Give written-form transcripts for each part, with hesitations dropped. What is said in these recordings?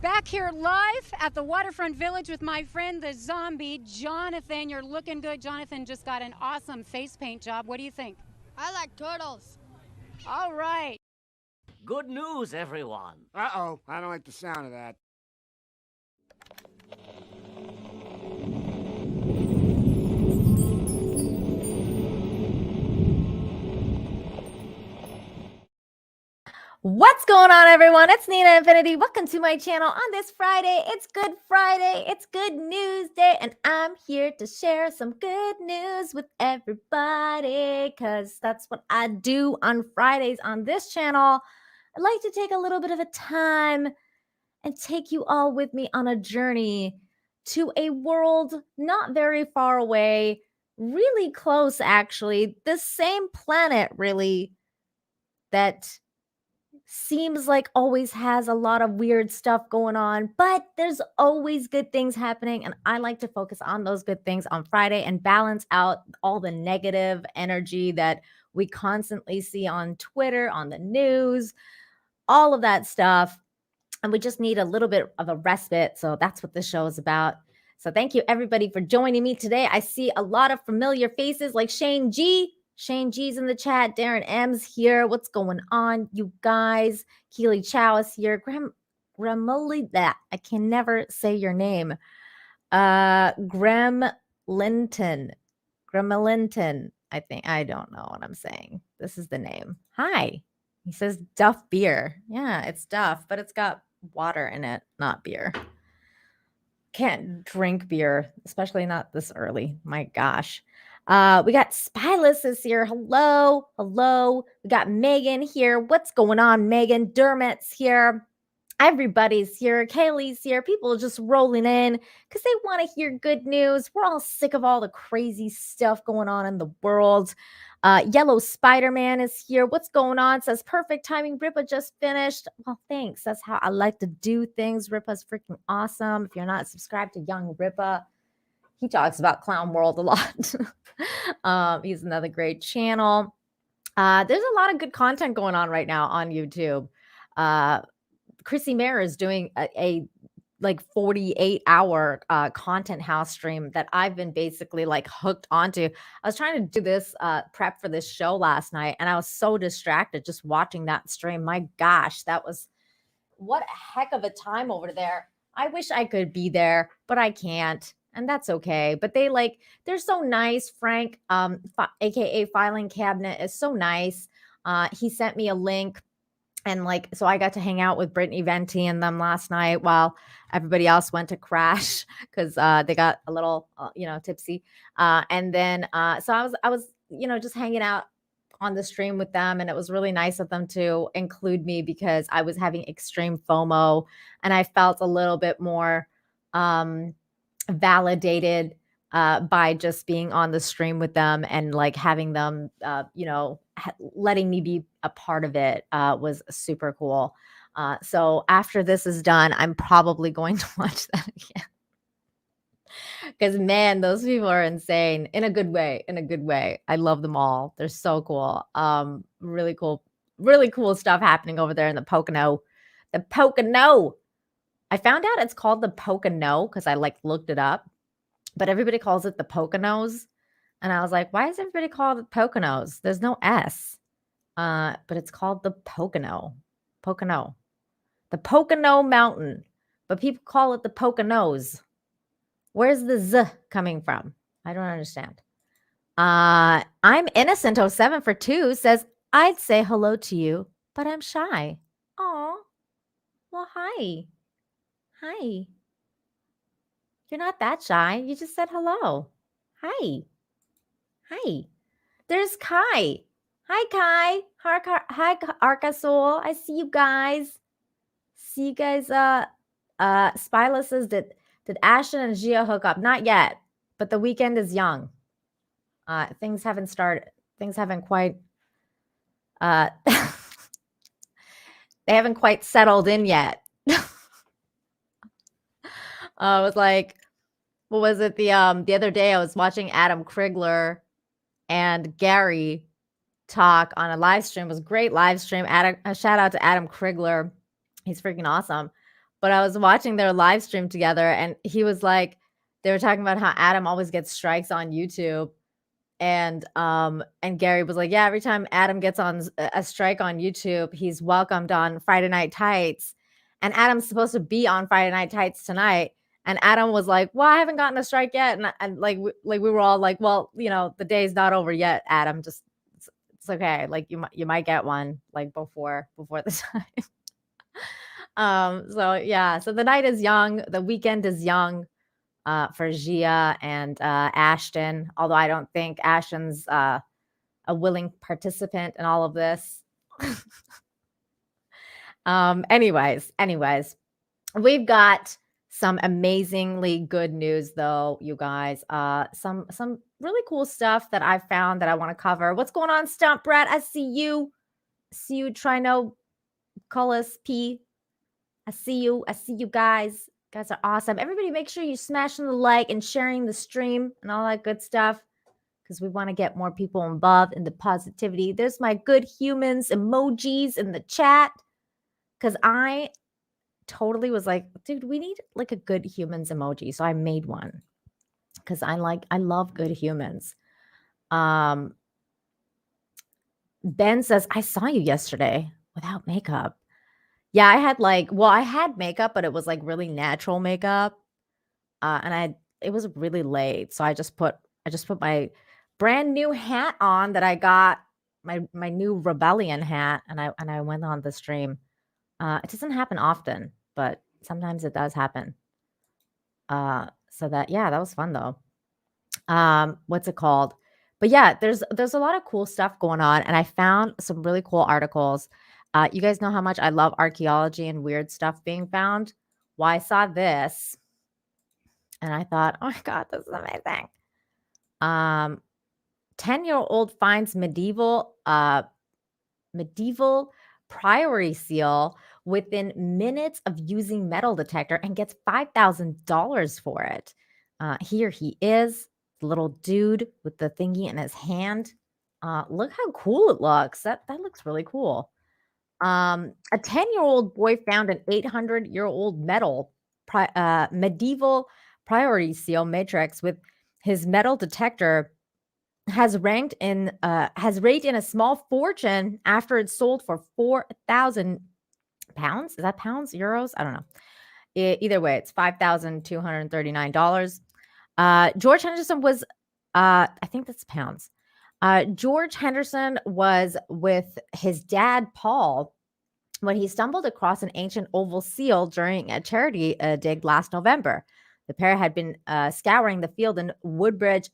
Back here live at the Waterfront Village with my friend the zombie, Jonathan. You're looking good. Jonathan just got an awesome face paint job. What do you think? I like turtles. All right. Good news, everyone. Uh-oh, I don't like the sound of that. What's going on, everyone? It's Nina Infinity. Welcome to my channel on this Friday. It's Good Friday. It's Good News Day, and I'm here to share some good news with everybody because that's what I do on Fridays on this channel. I'd like to take a little bit of a time and take you all with me on a journey to a world not very far away, really close, actually, the same planet, really, that seems like always has a lot of weird stuff going on, but there's always good things happening. And I like to focus on those good things on Friday and balance out all the negative energy that we constantly see on Twitter, on the news, all of that stuff. And we just need a little bit of a respite. So that's what this show is about. So thank you, everybody, for joining me today. I see a lot of familiar faces like Shane G. Shane G's in the chat. Darren M's here. What's going on, you guys? Keely Chow is here. Gramoli, that I can never say your name. Graham Linton. Gremlinton, I think. I don't know what I'm saying. This is the name. Hi. He says Duff beer. Yeah, it's Duff, but it's got water in it, not beer. Can't drink beer, especially not this early. My gosh. We got Spyless is here. Hello. Hello. We got Megan here. What's going on, Megan? Dermot's here. Everybody's here. Kaylee's here. People are just rolling in because they want to hear good news. We're all sick of all the crazy stuff going on in the world. Yellow Spider-Man is here. What's going on? Says perfect timing. Ripa just finished. Well, thanks. That's how I like to do things. Ripa's freaking awesome. If you're not subscribed to Young Ripa, he talks about Clown World a lot. He's another great channel. There's a lot of good content going on right now on YouTube. Chrissy Mayer is doing a like 48-hour content house stream that I've been basically like hooked onto. I was trying to do this prep for this show last night, and I was so distracted just watching that stream. My gosh, that was what a heck of a time over there. I wish I could be there, but I can't. And that's okay. But they're so nice. Frank, aka Filing Cabinet, is so nice. He sent me a link. And so I got to hang out with Brittany Venti and them last night while everybody else went to crash because they got a little, tipsy. And then so I was, just hanging out on the stream with them, and it was really nice of them to include me because I was having extreme FOMO, and I felt a little bit more validated by just being on the stream with them and like having them, letting me be a part of it was super cool. So after this is done, I'm probably going to watch that again. Because man, those people are insane in a good way. In a good way. I love them all. They're so cool. Really cool stuff happening over there in the Pocono. The Pocono. I found out it's called the Pocono because I looked it up, but everybody calls it the Poconos. And I was like, why is everybody called it Poconos? There's no S. But it's called the Pocono. Pocono. The Pocono Mountain. But people call it the Poconos. Where's the Z coming from? I don't understand. I'm Innocent 07 for 2 says, I'd say hello to you, but I'm shy. Aw. Well, hi. Hi. You're not that shy. You just said hello. Hi. Hi. There's Kai. Hi, Kai. Hi, Arkasoul. I see you guys. See you guys. Spyless says, did Ashton and Gia hook up? Not yet, but the weekend is young. Things haven't started. Things haven't quite. They haven't quite settled in yet. I was like, what was it? The other day I was watching Adam Krigler and Gary talk on a live stream. It was a great live stream. A shout out to Adam Krigler. He's freaking awesome. but I was watching their live stream together, and he was like, they were talking about how Adam always gets strikes on YouTube. And Gary was like, yeah, every time Adam gets on a strike on YouTube, he's welcomed on Friday Night Tights. And Adam's supposed to be on Friday Night Tights tonight. And Adam was like, well, I haven't gotten a strike yet. And like we were all like, well, the day's not over yet, Adam. Just it's okay. Like you might get one like before the time. So yeah, so the night is young, the weekend is young for Gia and Ashton, although I don't think Ashton's a willing participant in all of this. Anyways, we've got some amazingly good news though, you guys. Some really cool stuff that I found that I want to cover. What's going on, Stump Brat? I see you. Trino, Cullis, P. I see you guys. You guys are awesome. Everybody make sure you smashing the like and sharing the stream and all that good stuff, because we want to get more people involved in the positivity. There's my good humans emojis in the chat, because I totally was like, dude, we need like a good humans emoji. So I made one because I love good humans. Ben says, I saw you yesterday without makeup. Yeah, I had makeup, but it was like really natural makeup. And it was really late. So I just put my brand new hat on that I got, my new rebellion hat, and I went on the stream. It doesn't happen often, but sometimes it does happen. So that was fun though. What's it called? But yeah, there's a lot of cool stuff going on, and I found some really cool articles. You guys know how much I love archaeology and weird stuff being found. Well, I saw this and I thought, oh my God, this is amazing. 10-year-old finds medieval Priory seal within minutes of using metal detector and gets $5,000 for it. Here he is, the little dude with the thingy in his hand. Look how cool it looks. That looks really cool. A 10-year-old boy found an 800-year-old medieval Priory seal matrix with his metal detector has raked in a small fortune after it sold for 4,000 pounds. Is that pounds, euros? I don't know. Either way, it's $5,239. George Henderson was, I think that's pounds. George Henderson was with his dad, Paul, when he stumbled across an ancient oval seal during a charity dig last November. The pair had been scouring the field in Woodbridge,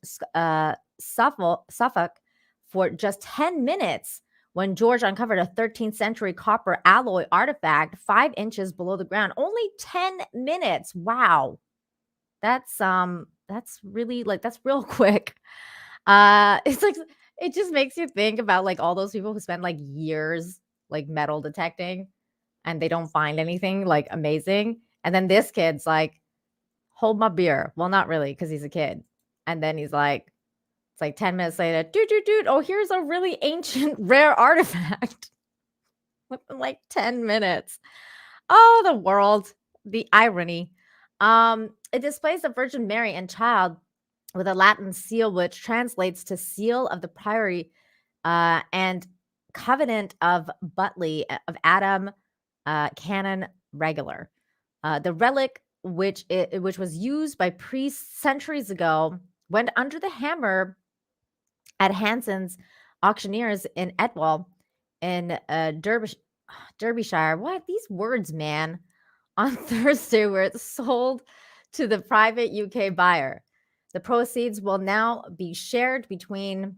Suffolk, for just 10 minutes when George uncovered a 13th century copper alloy artifact 5 inches below the ground. Only 10 minutes. Wow. That's really that's real quick. It's like, it just makes you think about like all those people who spend like years like metal detecting and they don't find anything like amazing. And then this kid's like, hold my beer. Well, not really, because he's a kid. And then he's like, it's like 10 minutes later, dude, oh, here's a really ancient rare artifact. Within like 10 minutes. Oh, the world, the irony. It displays the Virgin Mary and child with a Latin seal, which translates to seal of the Priory and covenant of Butley of Adam Canon Regular. The relic, which was used by priests centuries ago, went under the hammer at Hanson's auctioneers in Etwall in Derbyshire. What these words, man? On Thursday, where it's sold to the private UK buyer. The proceeds will now be shared between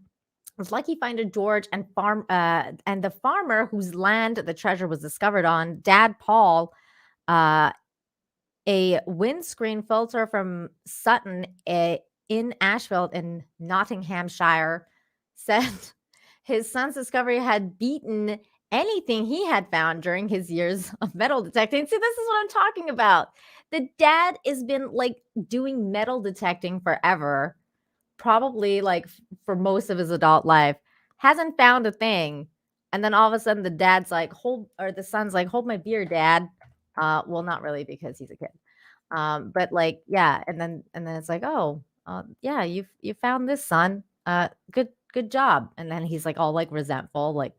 lucky finder George and the farmer whose land the treasure was discovered on, Dad Paul. A windscreen filter from Sutton in Ashfield in Nottinghamshire said his son's discovery had beaten anything he had found during his years of metal detecting. See, this is what I'm talking about. The dad has been like doing metal detecting forever, probably like for most of his adult life, hasn't found a thing. And then all of a sudden the son's like, hold my beer, Dad. Well, not really because he's a kid. But like, yeah, and then it's like, oh, yeah, you found this, son. Good job. And then he's like all like resentful, like,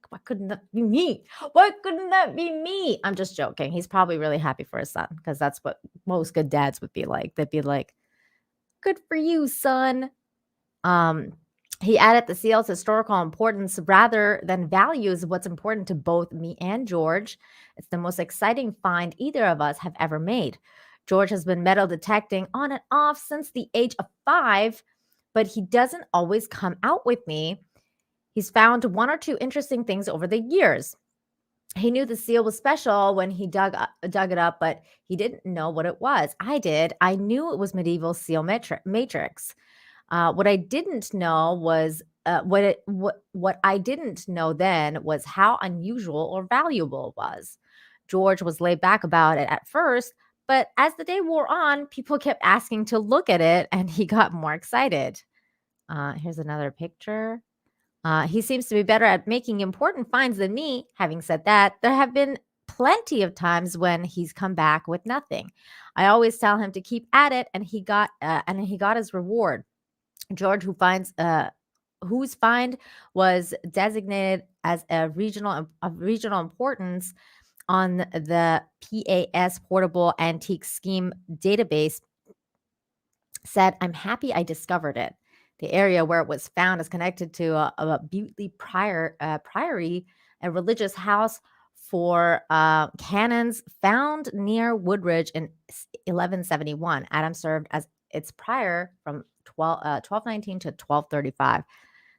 why couldn't that be me? Why couldn't that be me? I'm just joking. He's probably really happy for his son because that's what most good dads would be like. They'd be like, good for you, son. Um, he added the seal's historical importance rather than values what's important to both me and George. It's the most exciting find either of us have ever made. George has been metal detecting on and off since the age of 5, but he doesn't always come out with me. He's found one or two interesting things over the years. He knew the seal was special when he dug it up, but he didn't know what it was. I did. I knew it was medieval seal matrix. What I didn't know was what I didn't know then was how unusual or valuable it was. George was laid back about it at first, but as the day wore on, people kept asking to look at it, and he got more excited. Here's another picture. He seems to be better at making important finds than me. Having said that, there have been plenty of times when he's come back with nothing. I always tell him to keep at it, and he got his reward. George, whose find was designated as of regional importance on the PAS Portable Antique Scheme database, said, "I'm happy I discovered it. The area where it was found is connected to a Butley Priory, a religious house for canons found near Woodridge in 1171. Adam served as its prior from 1219 to 1235.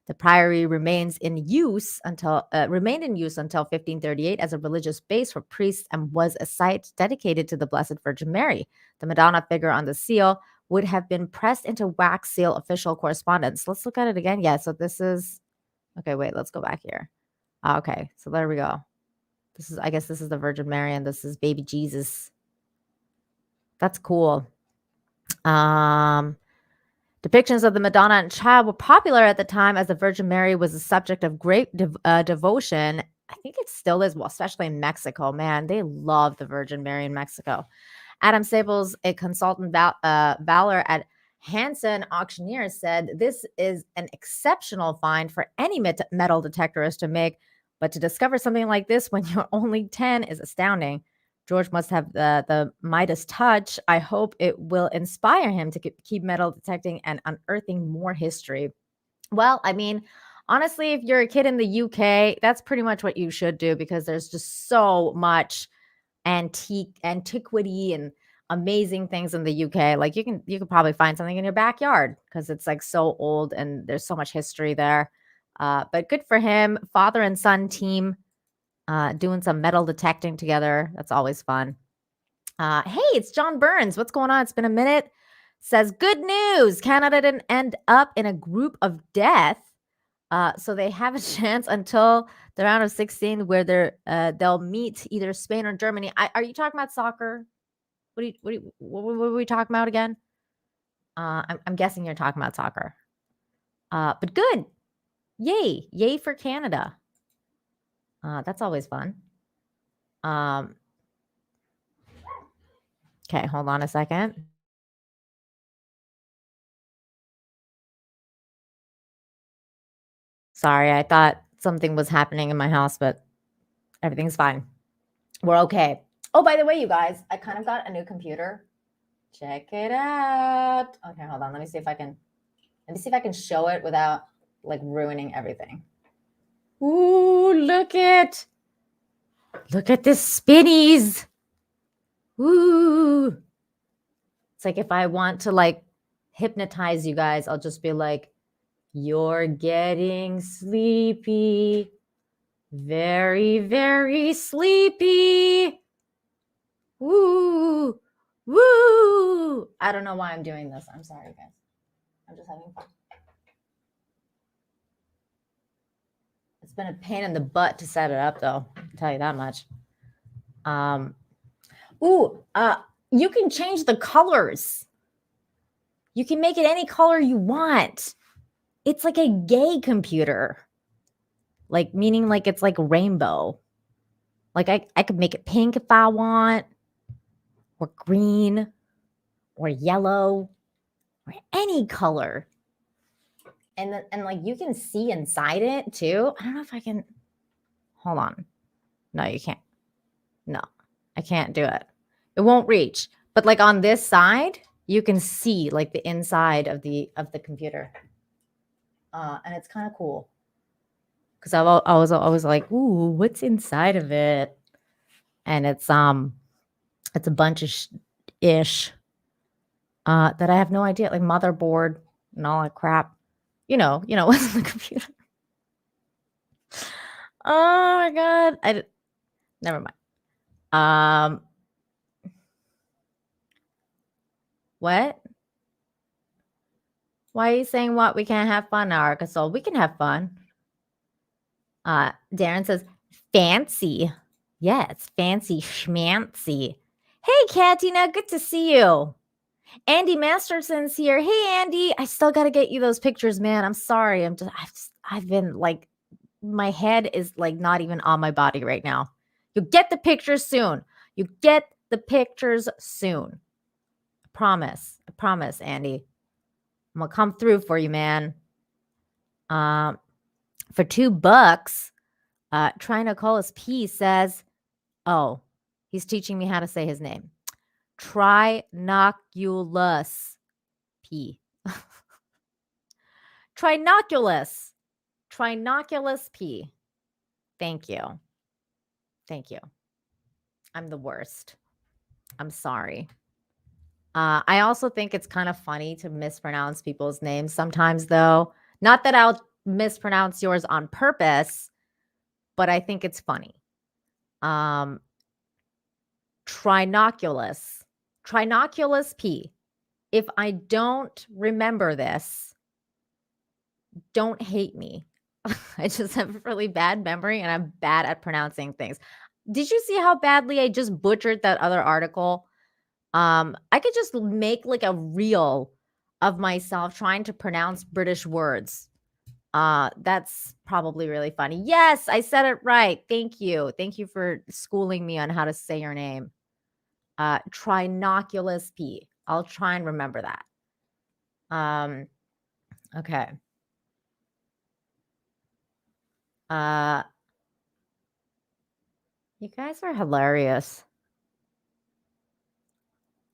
The priory remained in use until 1538 as a religious base for priests and was a site dedicated to the Blessed Virgin Mary. The Madonna figure on the seal would have been pressed into wax seal official correspondence." Let's look at it again. Yeah, so this is okay. Wait, let's go back here. Okay, so there we go. I guess this is the Virgin Mary and this is baby Jesus. That's cool. Depictions of the Madonna and Child were popular at the time as the Virgin Mary was a subject of great devotion. I think it still is, well, especially in Mexico. Man, they love the Virgin Mary in Mexico. Adam Sables, a consultant valor at Hansen Auctioneers, said, "This is an exceptional find for any metal detectorist to make, but to discover something like this when you're only 10 is astounding. George must have the Midas touch. I hope it will inspire him to keep metal detecting and unearthing more history." Well, I mean, honestly, if you're a kid in the UK, that's pretty much what you should do because there's just so much antiquity and amazing things in the UK. Like you could probably find something in your backyard because it's like so old and there's so much history there. But good for him, father and son team doing some metal detecting together. That's always fun. Hey, it's John Burns. What's going on? It's been a minute. Says, good news. Canada didn't end up in a group of death. So they have a chance until the round of 16 where they'll meet either Spain or Germany. Are you talking about soccer? What were we talking about again? I'm guessing you're talking about soccer. But good. Yay for Canada. That's always fun. Okay, hold on a second. Sorry, I thought something was happening in my house, but everything's fine. We're okay. Oh, by the way, you guys, I kind of got a new computer. Check it out. Okay, hold on. Let me see if I can show it without like ruining everything. Ooh, look at this spinnies. Ooh. It's like if I want to like hypnotize you guys, I'll just be like, "You're getting sleepy. Very, very sleepy. Woo, woo." I don't know why I'm doing this. I'm sorry, guys. I'm just having fun. It's been a pain in the butt to set it up, though. I'll tell you that much. You can change the colors. You can make it any color you want. It's like a gay computer. Like, meaning like it's like rainbow. Like I could make it pink if I want, or green, or yellow, or any color. And like you can see inside it too. I don't know if I can. Hold on. No, you can't. No, I can't do it. It won't reach. But like on this side, you can see like the inside of the computer. And it's kind of cool. Because I was always like, ooh, what's inside of it? And it's a bunch of ish that I have no idea, like motherboard and all that crap. You know what's in the computer. Oh my god. Never mind. What? Why are you saying what? We can't have fun in Arkansas. We can have fun. Darren says, fancy. Yeah, it's fancy schmancy. Hey, Katina, good to see you. Andy Masterson's here. Hey, Andy, I still got to get you those pictures, man. I'm sorry. I've been like, my head is like not even on my body right now. You'll get the pictures soon. You get the pictures soon. I promise, Andy. I'm gonna come through for you, man. For $2, Trinoculus P says, oh, he's teaching me how to say his name. Trinoculus P. Trinoculus P. Thank you. I'm the worst. I'm sorry. I also think it's kind of funny to mispronounce people's names sometimes, though. Not that I'll mispronounce yours on purpose, but I think it's funny. Trinoculus P. If I don't remember this, don't hate me. I just have a really bad memory and I'm bad at pronouncing things. Did you see how badly I just butchered that other article? I could just make like a reel of myself trying to pronounce British words. That's probably really funny. Yes, I said it right. Thank you. Thank you for schooling me on how to say your name. Trinoculus P. I'll try and remember that. Okay. You guys are hilarious.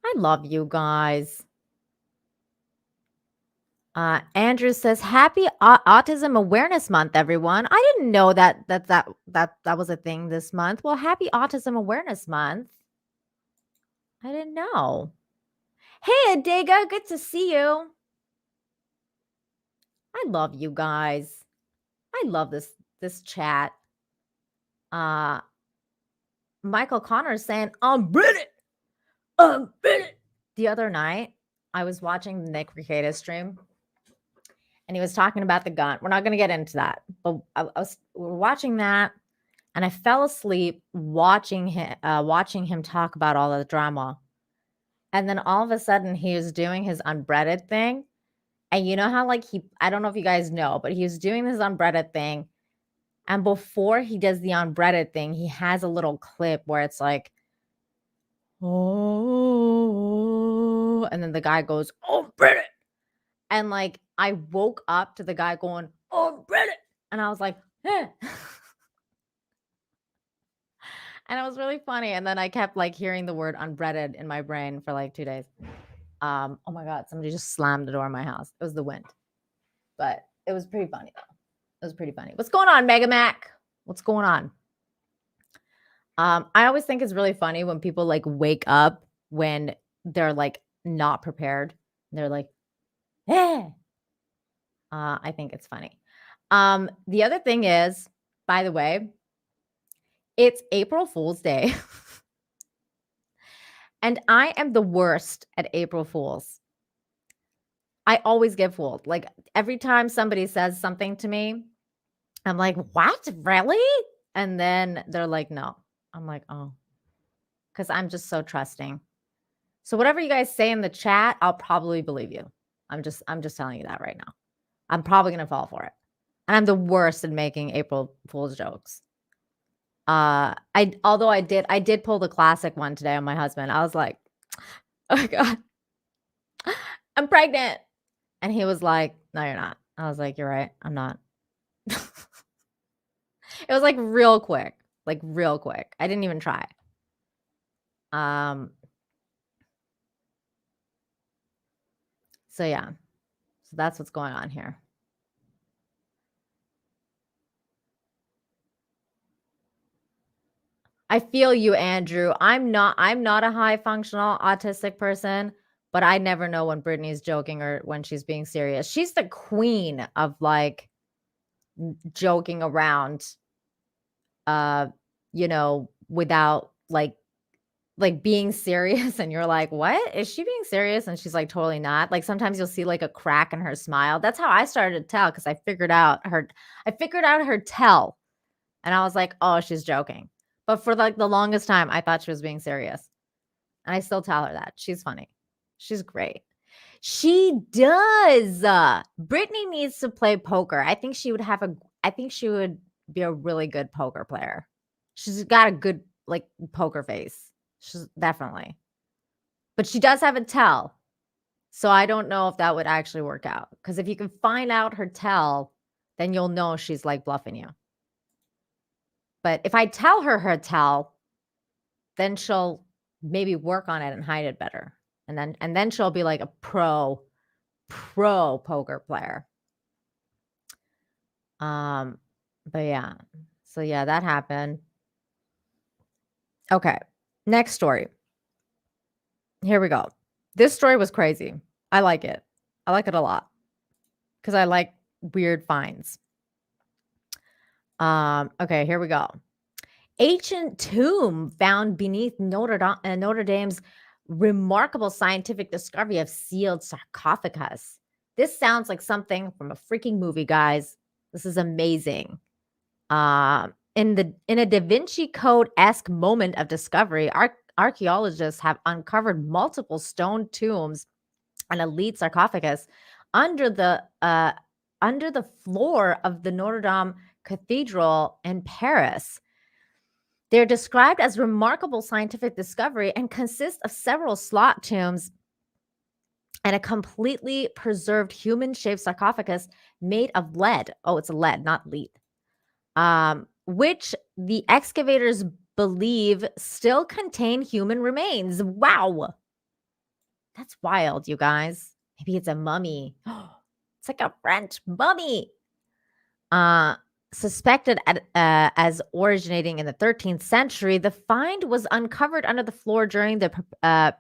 I love you guys. Andrew says, "Happy Autism Awareness Month, everyone." I didn't know that was a thing this month. Well, happy Autism Awareness Month. I didn't know. Hey, Adega, good to see you. I love you guys. I love this chat. Michael Connor is saying, "I'm British. I'm British." The other night, I was watching the Nick Rekieta stream. And he was talking about the gun. We're not going to get into that, but we were watching that, and I fell asleep watching him talk about all the drama. And then all of a sudden, he was doing his unbreaded thing, and you know how like I don't know if you guys know, but he was doing this unbreaded thing, and before he does the unbreaded thing, he has a little clip where it's like, oh, and then the guy goes, "Oh, breaded," and like. I woke up to the guy going, "Oh, Reddit," and I was like, eh. And it was really funny. And then I kept like hearing the word unbreaded in my brain for like 2 days. Oh my God, somebody just slammed the door in my house. It was the wind, but it was pretty funny though. It was pretty funny. What's going on, Mega Mac? What's going on? I always think it's really funny when people like wake up when they're like not prepared. They're like, eh. I think it's funny. The other thing is, by the way, it's April Fool's Day. And I am the worst at April Fools. I always get fooled. Like every time somebody says something to me, I'm like, what? Really? And then they're like, no. I'm like, oh, because I'm just so trusting. So whatever you guys say in the chat, I'll probably believe you. I'm just telling you that right now. I'm probably going to fall for it. And I'm the worst at making April Fool's jokes. I did pull the classic one today on my husband. I was like, oh my God, I'm pregnant. And he was like, no, you're not. I was like, you're right. I'm not. It was like real quick. Like real quick. I didn't even try. So yeah. So that's what's going on here. I feel you, Andrew. I'm not a high functional autistic person, but I never know when Brittany's joking or when she's being serious. She's the queen of like joking around you know, without like being serious, and you're like, "What? Is she being serious?" And she's like, "Totally not." Like sometimes you'll see like a crack in her smile. That's how I started to tell, because I figured out her tell. And I was like, "Oh, she's joking." But for like the longest time, I thought she was being serious. And I still tell her that. She's funny. She's great. She does. Brittany needs to play poker. I think she would be a really good poker player. She's got a good like poker face. She's definitely. But she does have a tell. So I don't know if that would actually work out. Because if you can find out her tell, then you'll know she's like bluffing you. But if I tell her tell, then she'll maybe work on it and hide it better. And then she'll be like a pro poker player. But yeah. So yeah, that happened. Okay. Next story. Here we go. This story was crazy. I like it. I like it a lot because I like weird finds. Okay, here we go. Ancient tomb found beneath Notre Dame's remarkable scientific discovery of sealed sarcophagus. This sounds like something from a freaking movie, guys. This is amazing. In a Da Vinci Code-esque moment of discovery, archaeologists have uncovered multiple stone tombs and a lead sarcophagus under the floor of the Notre Dame Cathedral in Paris. They're described as remarkable scientific discovery and consist of several slot tombs and a completely preserved human-shaped sarcophagus made of lead. Oh, it's lead, not lead. Which the excavators believe still contain human remains. Wow. That's wild, you guys. Maybe it's a mummy. It's like a French mummy. Suspected as originating in the 13th century, the find was uncovered under the floor during the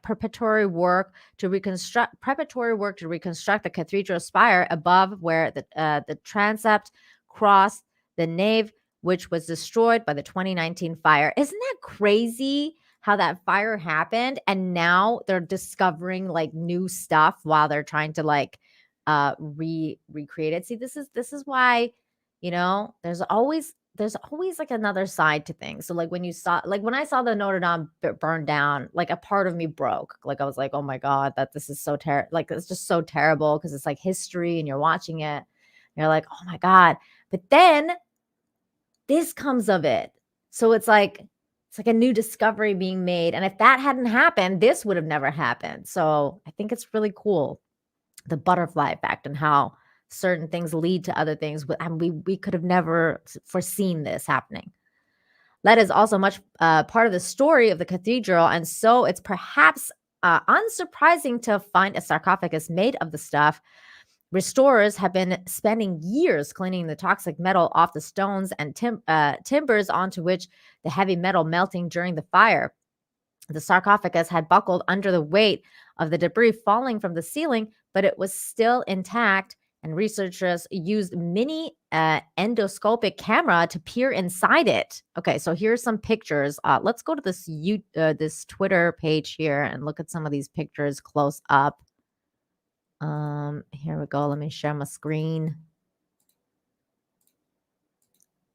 preparatory work to reconstruct the cathedral spire above, where the transept crossed the nave, which was destroyed by the 2019 fire. Isn't that crazy how that fire happened? And now they're discovering like new stuff while they're trying to like recreate it. See, this is why, you know, there's always like another side to things. So like when I saw the Notre Dame burn down, like a part of me broke. Like I was like, oh my God, that this is so terrible. Like it's just so terrible because it's like history and you're watching it. And you're like, oh my God. But then this comes of it. So it's like a new discovery being made. And if that hadn't happened, this would have never happened. So I think it's really cool, the butterfly effect, and how certain things lead to other things. And we could have never foreseen this happening. Lead is also much part of the story of the cathedral. And so it's perhaps unsurprising to find a sarcophagus made of the stuff. Restorers have been spending years cleaning the toxic metal off the stones and timbers onto which the heavy metal melting during the fire. The sarcophagus had buckled under the weight of the debris falling from the ceiling, but it was still intact, and researchers used mini endoscopic camera to peer inside it. Okay, so here's some pictures. Let's go to this Twitter page here and look at some of these pictures close up. Here we go. Let me share my screen.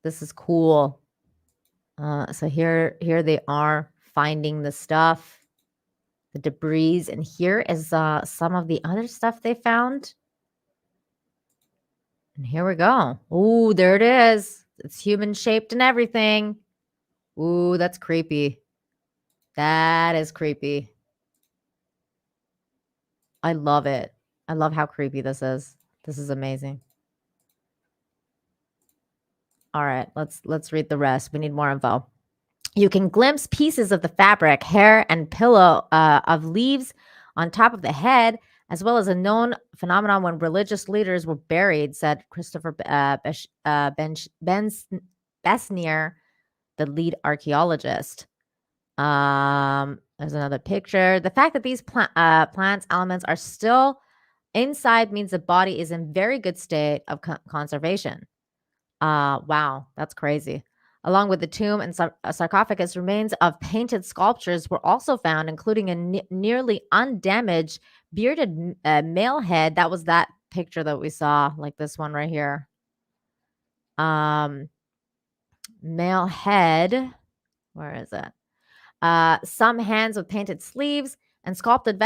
This is cool. So here they are finding the stuff, the debris, and here is some of the other stuff they found. And here we go. Oh, there it is. It's human shaped and everything. Ooh, that's creepy. That is creepy. I love it. I love how creepy this is. This is amazing. All right, let's read the rest. We need more info. You can glimpse pieces of the fabric, hair, and pillow of leaves on top of the head, as well as a known phenomenon when religious leaders were buried, said Christopher Besnier, the lead archaeologist. There's another picture. The fact that these plants elements are still inside means the body is in very good state of conservation. Wow, that's crazy. Along with the tomb and sarcophagus, remains of painted sculptures were also found, including a nearly undamaged bearded male head. That was that picture that we saw, like this one right here. Male head. Where is it? Some hands with painted sleeves and sculpted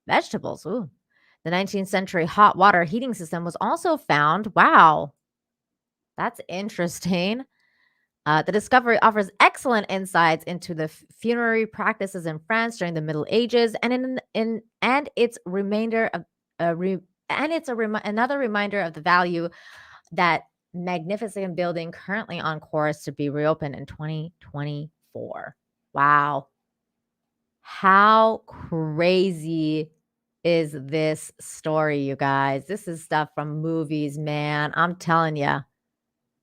vegetables. Ooh. The 19th century hot water heating system was also found. Wow. That's interesting. The discovery offers excellent insights into the funerary practices in France during the Middle Ages, and it's remainder of another reminder of the value that magnificent building currently on course to be reopened in 2024. Wow. How crazy is this story, you guys? This is stuff from movies, man. I'm telling you,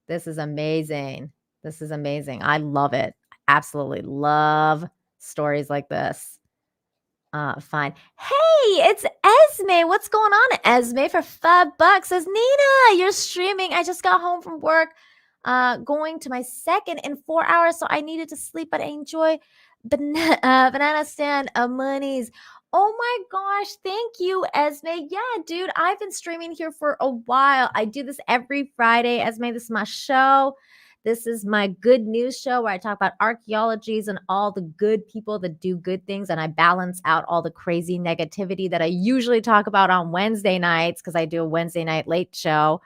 this is amazing. This is amazing. I love it. Absolutely love stories like this. Fine. Hey, it's Esme. What's going on, Esme? For $5 says Nina, you're streaming. I just got home from work. Going to my second in 4 hours, so I needed to sleep, but I enjoy banana stand monies. Oh my gosh, thank you, Esme. Yeah, dude, I've been streaming here for a while. I do this every Friday. Esme, this is my show. This is my good news show where I talk about archaeologies and all the good people that do good things. And I balance out all the crazy negativity that I usually talk about on Wednesday nights because I do a Wednesday night late show.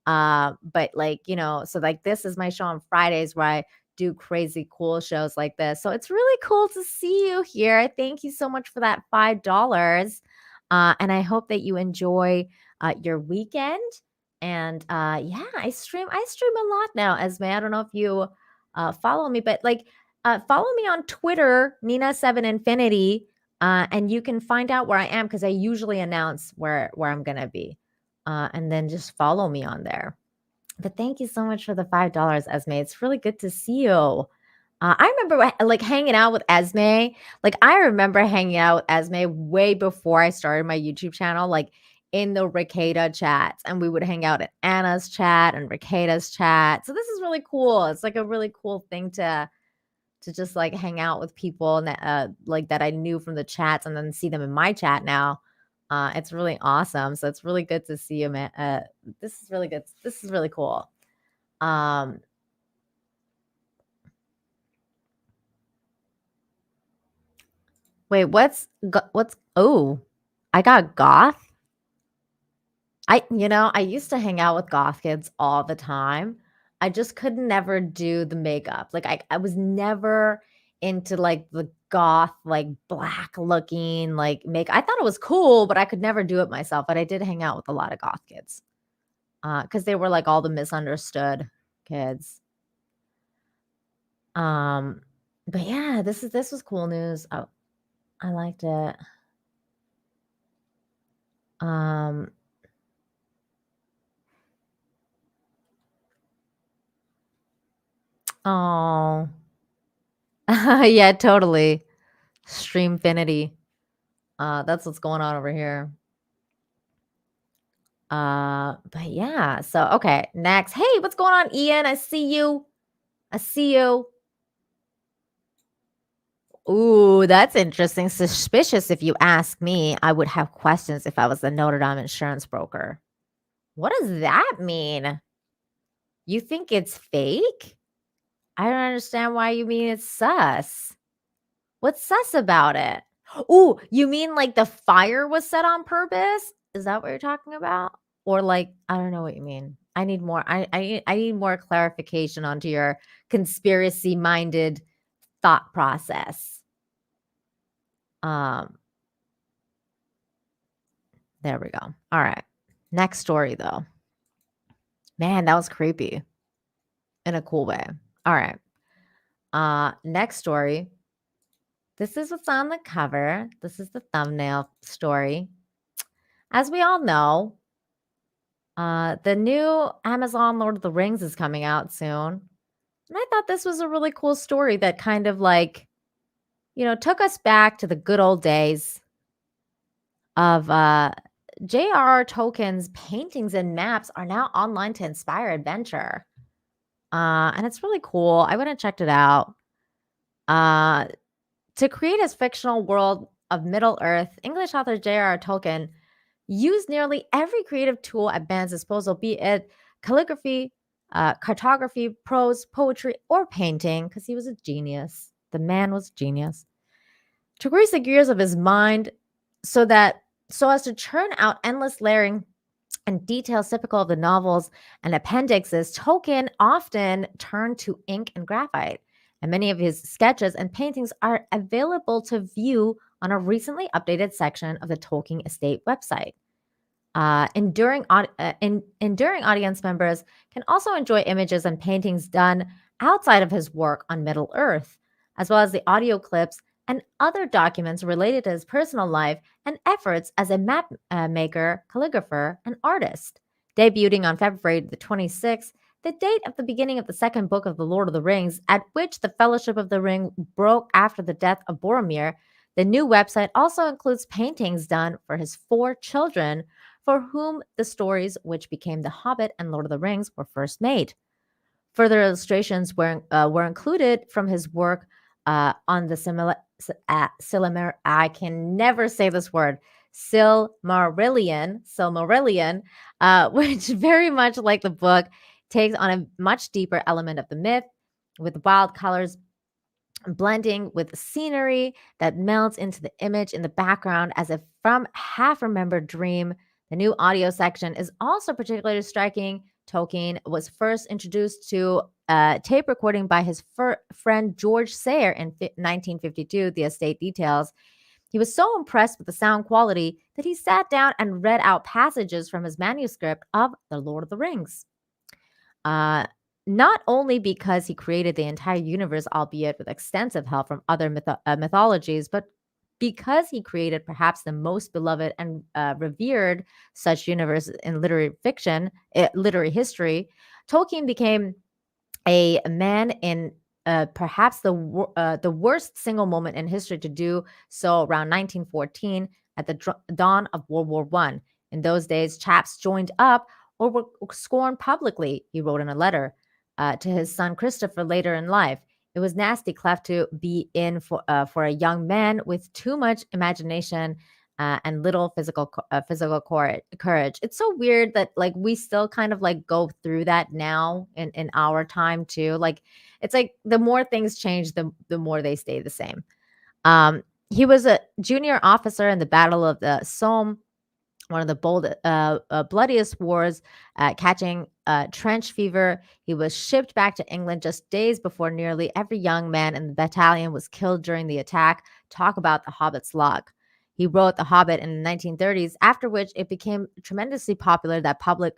But so like this is my show on Fridays where I do crazy cool shows like this. So it's really cool to see you here. Thank you so much for that $5. And I hope that you enjoy your weekend. And yeah, I stream a lot now, Esme. I don't know if you follow me, but follow me on Twitter, Nina7Infinity, and you can find out where I am because I usually announce where I'm gonna be. And then just follow me on there. But thank you so much for the $5, Esme. It's really good to see you. I remember hanging out with Esme. Like I remember hanging out with Esme way before I started my YouTube channel, like in the Ricada chats, and we would hang out at Anna's chat and Ricada's chat. So this is really cool. It's like a really cool thing to just like hang out with people and like that I knew from the chats and then see them in my chat now. It's really awesome. So it's really good to see you, man. This is really good. This is really cool. Wait, oh, I got goth. I used to hang out with goth kids all the time. I just could never do the makeup. Like I was never into like the goth, like black looking, like make. I thought it was cool, but I could never do it myself. But I did hang out with a lot of goth kids. Because they were like all the misunderstood kids. But yeah, this was cool news. Oh, I liked it. Oh. Yeah, totally. Streamfinity. That's what's going on over here. But yeah, so okay, next. Hey, what's going on, Ian? I see you. Ooh, that's interesting. Suspicious if you ask me. I would have questions if I was the Notre Dame insurance broker. What does that mean? You think it's fake? I don't understand why you mean it's sus. What's sus about it? Ooh, you mean like the fire was set on purpose? Is that what you're talking about? Or like, I don't know what you mean. I need more. I need more clarification onto your conspiracy minded thought process. Um, there we go. All right. Next story though. Man, that was creepy in a cool way. All right. Next story. This is what's on the cover. This is the thumbnail story. As we all know, the new Amazon Lord of the Rings is coming out soon. And I thought this was a really cool story that kind of like, took us back to the good old days of J.R.R. Tolkien's paintings and maps are now online to inspire adventure. And it's really cool. I went and checked it out. To create his fictional world of Middle Earth, English author J.R.R. Tolkien used nearly every creative tool at man's disposal, be it calligraphy, cartography, prose, poetry, or painting, because he was a genius. The man was a genius. To grease the gears of his mind so as to churn out endless layering and details typical of the novels and appendixes, Tolkien often turned to ink and graphite. And many of his sketches and paintings are available to view on a recently updated section of the Tolkien Estate website. Enduring audience members can also enjoy images and paintings done outside of his work on Middle Earth, as well as the audio clips and other documents related to his personal life and efforts as a map maker, calligrapher, and artist. Debuting on February the 26th, the date of the beginning of the second book of The Lord of the Rings, at which the Fellowship of the Ring broke after the death of Boromir, the new website also includes paintings done for his 4 children, for whom the stories which became The Hobbit and Lord of the Rings were first made. Further illustrations were included from his work on the I can never say this word, Silmarillion, which very much like the book takes on a much deeper element of the myth, with wild colors blending with scenery that melts into the image in the background as if from half-remembered dream. The new audio section is also particularly striking. Tolkien was first introduced to tape recording by his friend George Sayre in 1952, The Estate Details. He was so impressed with the sound quality that he sat down and read out passages from his manuscript of The Lord of the Rings. Not only because he created the entire universe, albeit with extensive help from other mythologies, but because he created perhaps the most beloved and revered such universe in literary history, Tolkien became a man in perhaps the worst single moment in history to do so around 1914 at the dawn of World War I. In those days, chaps joined up or were scorned publicly, he wrote in a letter to his son Christopher later in life. It was nasty cleft to be in for a young man with too much imagination and little physical courage. It's so weird that like we still kind of like go through that now in our time too. Like it's like the more things change, the more they stay the same. He was a junior officer in the Battle of the Somme, one of the bloodiest wars, catching trench fever. He was shipped back to England just days before nearly every young man in the battalion was killed during the attack. Talk about the Hobbit's luck. He wrote The Hobbit in the 1930s, after which it became tremendously popular that public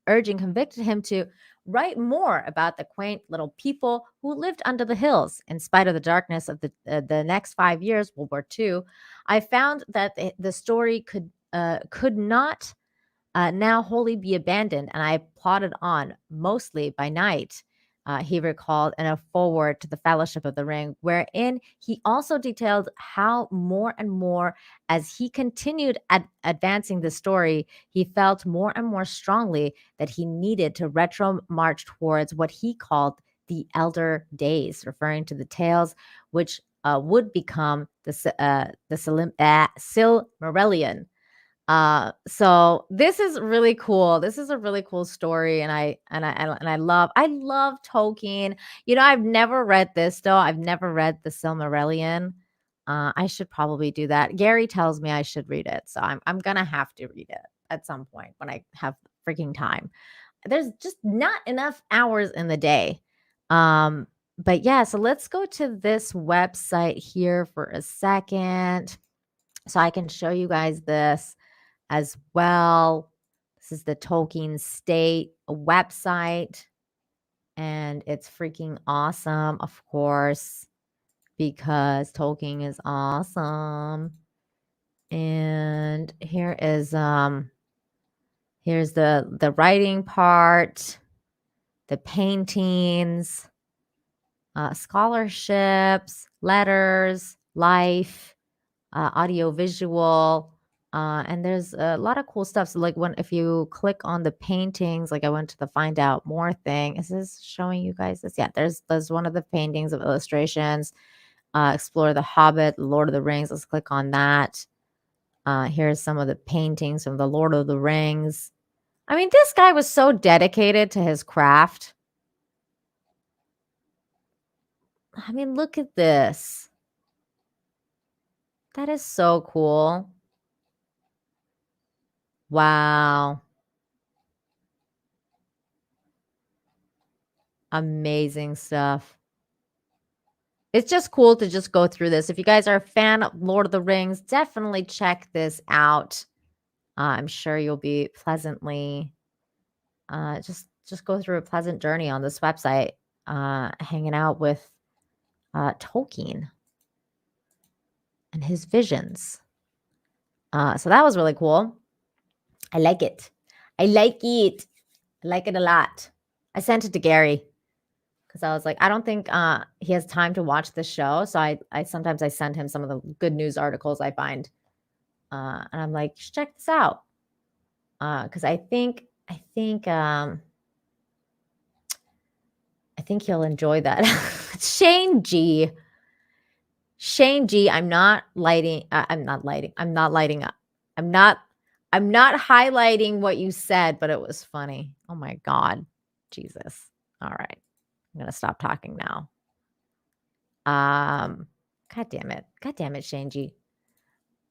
urging convicted him to write more about the quaint little people who lived under the hills. In spite of the darkness of the next 5 years, World War II, I found that the story could not now wholly be abandoned, and I plodded on, mostly by night, he recalled in a foreword to the Fellowship of the Ring, wherein he also detailed how more and more, as he continued advancing the story, he felt more and more strongly that he needed to retro march towards what he called the Elder Days, referring to the tales which would become the Silmarillion. So this is really cool. This is a really cool story, and I love Tolkien. I've never read this though. I've never read the Silmarillion. I should probably do that. Gary tells me I should read it, so I'm gonna have to read it at some point when I have freaking time. there's just not enough hours in the day. But yeah, so let's go to this website here for a second so I can show you guys this as well. This is the Tolkien State website, and it's freaking awesome, of course, because Tolkien is awesome. And here's the writing part, the paintings, scholarships, letters, life, audio visual, and there's a lot of cool stuff. So like if you click on the paintings, like I went to the find out more thing. Is this showing you guys this? Yeah, there's one of the paintings of illustrations. Explore the Hobbit, Lord of the Rings. Let's click on that. Here's some of the paintings from the Lord of the Rings. I mean, this guy was so dedicated to his craft. I mean, look at this. That is so cool. Wow. Amazing stuff. It's just cool to just go through this. If you guys are a fan of Lord of the Rings, definitely check this out. I'm sure you'll be pleasantly just go through a pleasant journey on this website, hanging out with Tolkien and his visions. So that was really cool. I like it. I like it. I like it a lot. I sent it to Gary because I was like, I don't think he has time to watch this show. So I sometimes I send him some of the good news articles I find. And I'm like, check this out. Because I think he'll enjoy that. Shane G. I'm not lighting up. I'm not highlighting what you said, but it was funny. Oh my God. Jesus. All right. I'm going to stop talking now. God damn it, Shane G.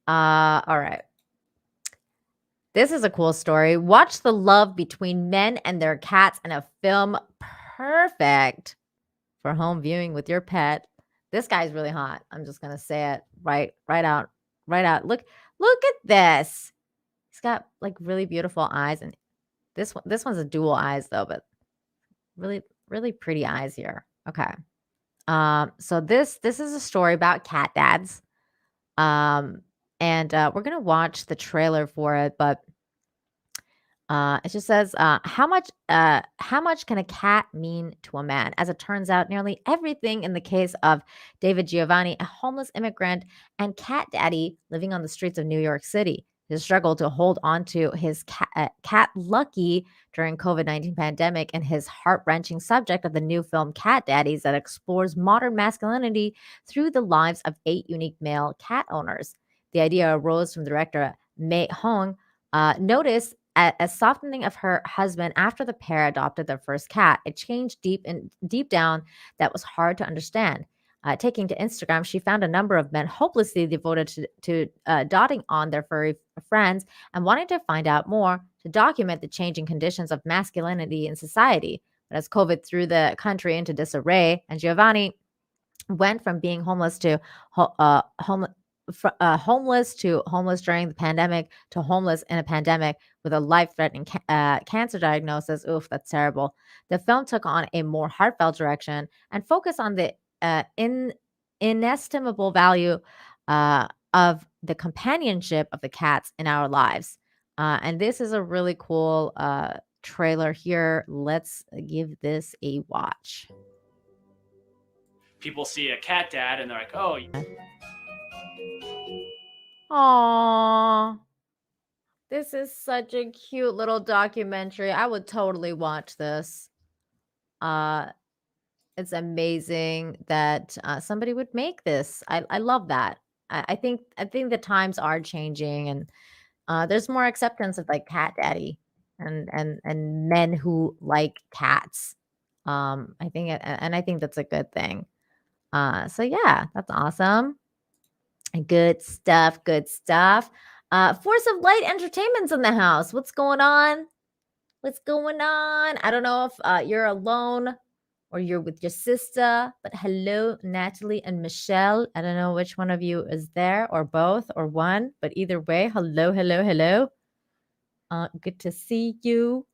All right. This is a cool story. Watch the love between men and their cats in a film Purr-fect for home viewing with your pet. This guy's really hot. I'm just gonna say it right out. Look at this. He's got like really beautiful eyes, and this one's a dual eyes though, but really pretty eyes here. Okay. So this is a story about cat dads. And we're gonna watch the trailer for it, but it just says, how much can a cat mean to a man? As it turns out, nearly everything in the case of David Giovanni, a homeless immigrant and cat daddy living on the streets of New York City. His struggle to hold on to his cat Lucky during COVID-19 pandemic, and his heart-wrenching subject of the new film Cat Daddies that explores modern masculinity through the lives of 8 unique male cat owners. The idea arose from director Mei Hong. Noticed a softening of her husband after the pair adopted their first cat. It changed deep down that was hard to understand. Taking to Instagram, she found a number of men hopelessly devoted to dotting on their furry friends and wanting to find out more to document the changing conditions of masculinity in society. But as COVID threw the country into disarray, and Giovanni went from being homeless to homeless during the pandemic to homeless in a pandemic with a life-threatening cancer diagnosis. Oof, that's terrible. The film took on a more heartfelt direction and focused on the inestimable value of the companionship of the cats in our lives. And this is a really cool trailer here. Let's give this a watch. People see a cat dad and they're like, oh. Aww. This is such a cute little documentary. I would totally watch this. It's amazing that somebody would make this. I love that. I think the times are changing, and there's more acceptance of like cat daddy and men who like cats. I think that's a good thing. So yeah, that's awesome. Good stuff. Force of Light Entertainment's in the house. What's going on? What's going on? I don't know if you're alone or you're with your sister, but hello, Natalie and Michelle. I don't know which one of you is there or both or one, but either way, hello, hello, hello. Good to see you.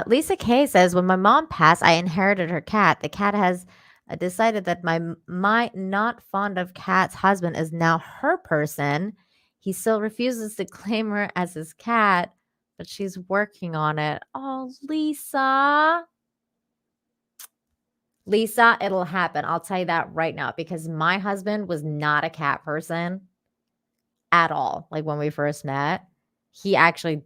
Lisa K says, when my mom passed, I inherited her cat. The cat has decided that my not fond of cat's husband is now her person. He still refuses to claim her as his cat, but she's working on it. Oh, Lisa. Lisa, it'll happen. I'll tell you that right now because my husband was not a cat person at all. Like when we first met, he actually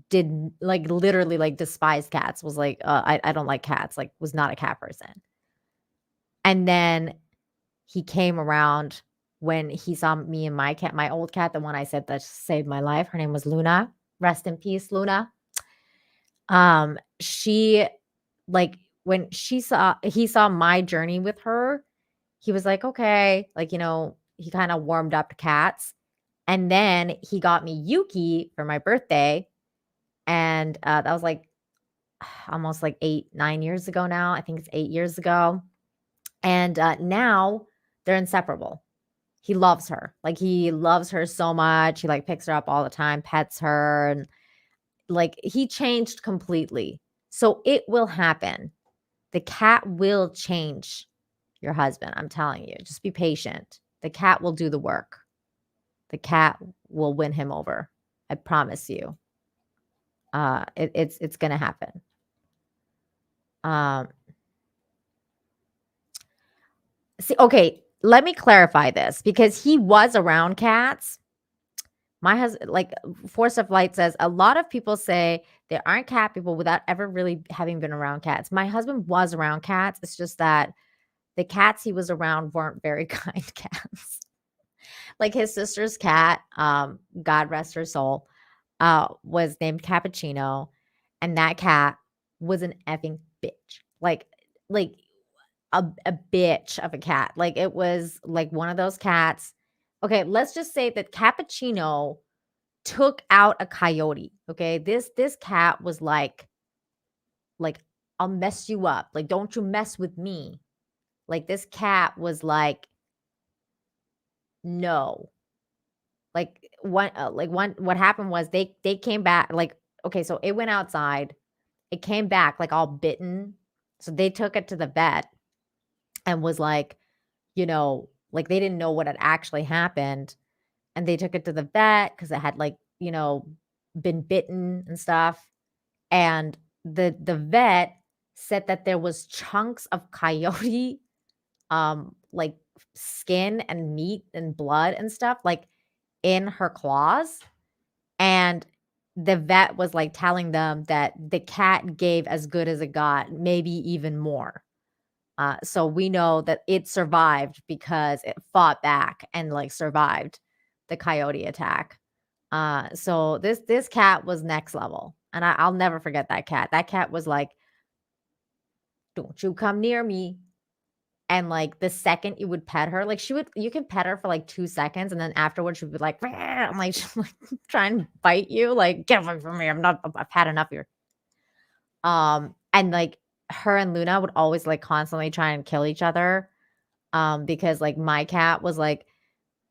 did like literally like despise cats, was like, I don't like cats, like was not a cat person. And then he came around when he saw me and my cat, my old cat, the one I said that saved my life. Her name was Luna. Rest in peace, Luna. She like when he saw my journey with her, he was like, okay, like, you know, he kind of warmed up to cats. And then he got me Yuki for my birthday. And that was like almost like 8-9 years ago now. I think it's 8 years ago. And now they're inseparable. He loves her. Like he loves her so much. He like picks her up all the time, pets her, and like he changed completely. So it will happen. The cat will change your husband. I'm telling you. Just be patient. The cat will do the work. The cat will win him over. I promise you. It's gonna happen. See, okay, let me clarify this because he was around cats. My husband, like Force of Light says, a lot of people say there aren't cat people without ever really having been around cats. My husband was around cats. It's just that the cats he was around weren't very kind cats. Like his sister's cat, God rest her soul, was named Cappuccino, and that cat was an effing bitch. Like a bitch of a cat. Like it was like one of those cats. Okay, let's just say that Cappuccino took out a coyote. Okay, this cat was like I'll mess you up. Like don't you mess with me. Like this cat was like no. Like what happened was they came back like okay, so it went outside. It came back like all bitten. So they took it to the vet and was like, you know, like they didn't know what had actually happened. And they took it to the vet because it had like, you know, been bitten and stuff. And the vet said that there was chunks of coyote like skin and meat and blood and stuff like in her claws. And the vet was like telling them that the cat gave as good as it got, maybe even more. So we know that it survived because it fought back and like survived the coyote attack. So this cat was next level, and I'll never forget that cat. That cat was like, "Don't you come near me." And like the second you would pet her, like you can pet her for like 2 seconds, and then afterwards she'd be like, I'm like, she'd like try and bite you, like get away from me. I've had enough here. And like her and Luna would always like constantly try and kill each other. Because like my cat was like,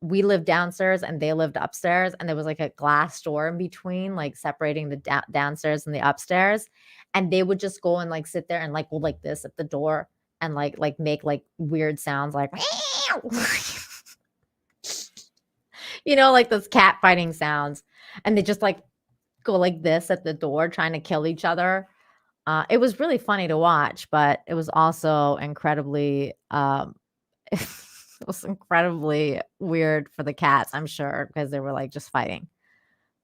we lived downstairs and they lived upstairs, and there was like a glass door in between, like separating the downstairs and the upstairs. And they would just go and like sit there and like go like this at the door and like make like weird sounds like you know, like those cat fighting sounds. And they just like go like this at the door trying to kill each other. It was really funny to watch, but it was also incredibly it was incredibly weird for the cats, I'm sure, because they were like just fighting.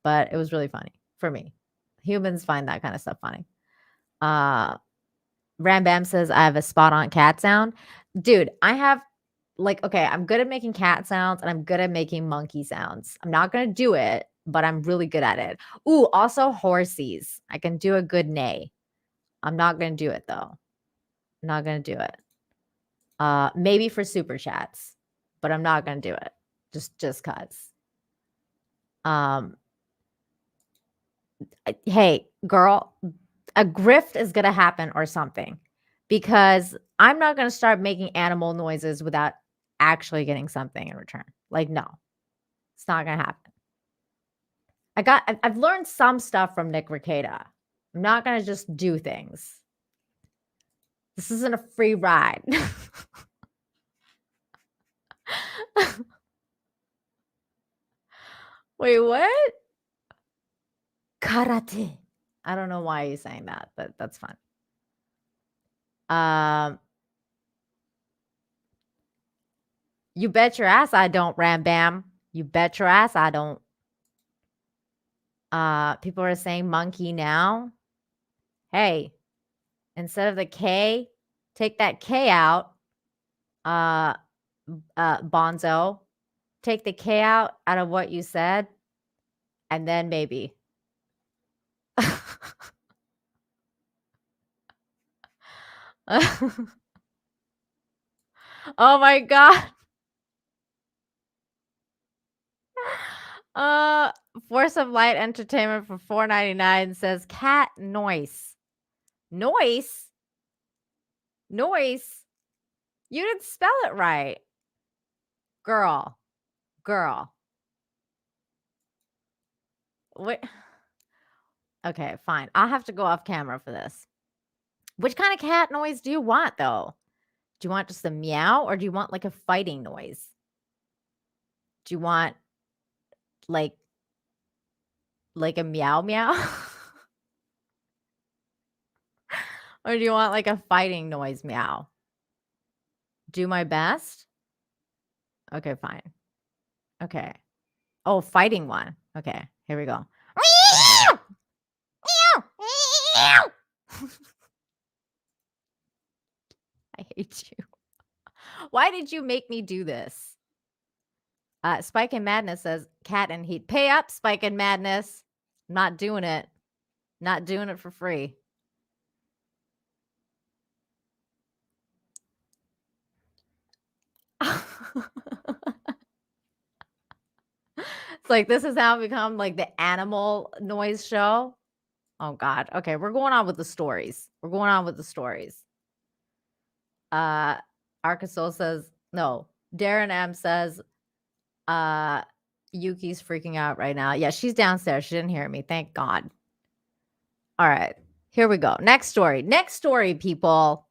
But it was really funny for me. Humans find that kind of stuff funny. Ram Bam says, I have a spot on cat sound. Dude, I have like, okay, I'm good at making cat sounds and I'm good at making monkey sounds. I'm not going to do it, but I'm really good at it. Ooh, also horsies. I can do a good neigh. I'm not going to do it though. I'm not going to do it. Maybe for super chats, but I'm not going to do it. Just cause. Hey, girl, a grift is gonna happen or something, because I'm not gonna start making animal noises without actually getting something in return. Like, no, it's not gonna happen. I've learned some stuff from Nick Rekieta. I'm not gonna just do things. This isn't a free ride. Wait, what? Karate. I don't know why he's saying that, but that's fun. You bet your ass I don't, Ram Bam. You bet your ass I don't. People are saying monkey now. Hey, instead of the K, take that K out. Bonzo. Take the K out of what you said, and then maybe. Oh my god. Force of Light Entertainment for $4.99 says cat noise. Noise? Noise? You didn't spell it right. Girl. What? Okay, fine. I'll have to go off camera for this. Which kind of cat noise do you want, though? Do you want just a meow, or do you want like a fighting noise? Do you want like a meow meow? Or do you want like a fighting noise meow? Do my best? Okay, fine. Okay. Oh, fighting one. Okay, here we go. I hate you. Why did you make me do this? Spike and Madness says cat and heat. Pay up, Spike and Madness. I'm not doing it. Not doing it for free. It's like this has now become like the animal noise show. Oh God. Okay, we're going on with the stories. Arkansas says no. Darren M says Yuki's freaking out right now. Yeah, she's downstairs. She didn't hear me. Thank God. All right. Here we go. Next story, people.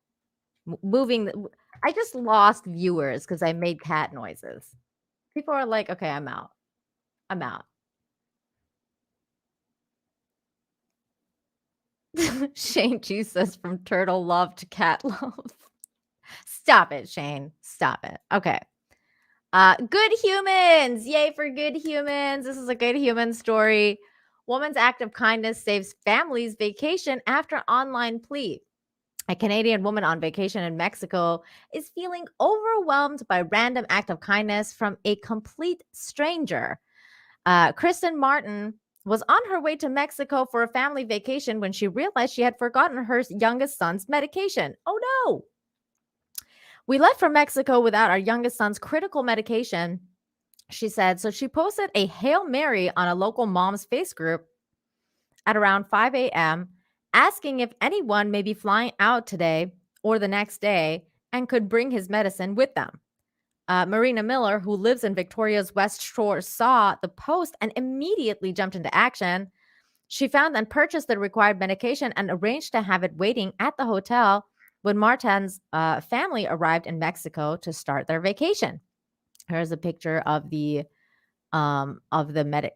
I just lost viewers because I made cat noises. People are like, okay, I'm out. Shane G says from turtle love to cat love. Stop it, Shane. Stop it. Okay. Good humans. Yay for good humans. This is a good human story. Woman's act of kindness saves family's vacation after online plea. A Canadian woman on vacation in Mexico is feeling overwhelmed by random act of kindness from a complete stranger. Kristen Martin was on her way to Mexico for a family vacation when she realized she had forgotten her youngest son's medication. Oh no! We left for Mexico without our youngest son's critical medication, she said. So she posted a Hail Mary on a local mom's face group at around 5 a.m., asking if anyone may be flying out today or the next day and could bring his medicine with them. Marina Miller, who lives in Victoria's West Shore, saw the post and immediately jumped into action. She found and purchased the required medication and arranged to have it waiting at the hotel when Martin's family arrived in Mexico to start their vacation. Here's a picture of the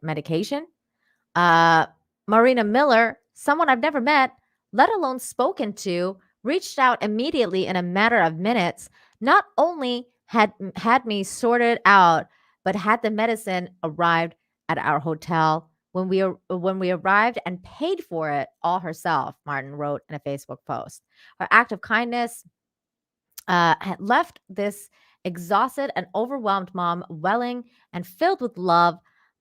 medication. Marina Miller, someone I've never met, let alone spoken to, reached out immediately in a matter of minutes. Not only had me sorted out, but had the medicine arrived at our hotel when we arrived and paid for it all herself, Martin wrote in a Facebook post. Her act of kindness had left this exhausted and overwhelmed mom welling and filled with love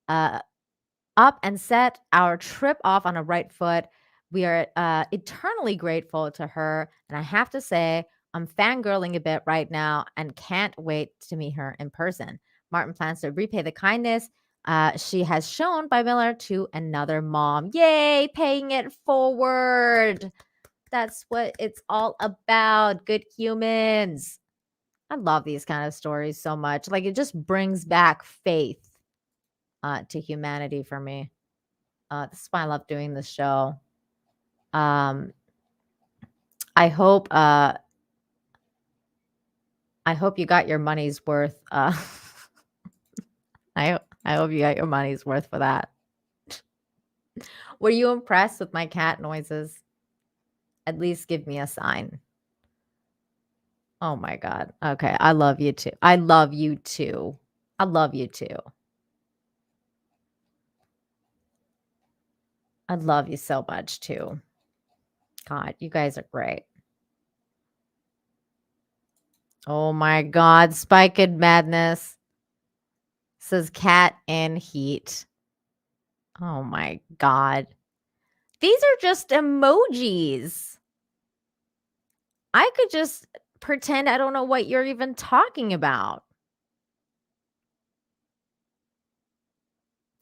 up and set our trip off on a right foot. We are eternally grateful to her. And I have to say, I'm fangirling a bit right now and can't wait to meet her in person. Martin plans to repay the kindness she has shown by Miller to another mom. Yay, paying it forward. That's what it's all about. Good humans. I love these kind of stories so much. Like, it just brings back faith to humanity for me. This is why I love doing this show. I hope you got your money's worth. I hope you got your money's worth for that. Were you impressed with my cat noises? At least give me a sign. Oh my God. Okay. I love you too. I love you too. I love you too. I love you so much too. God, you guys are great. Oh my God. Spiked Madness says cat and heat. Oh my God. These are just emojis. I could just pretend I don't know what you're even talking about.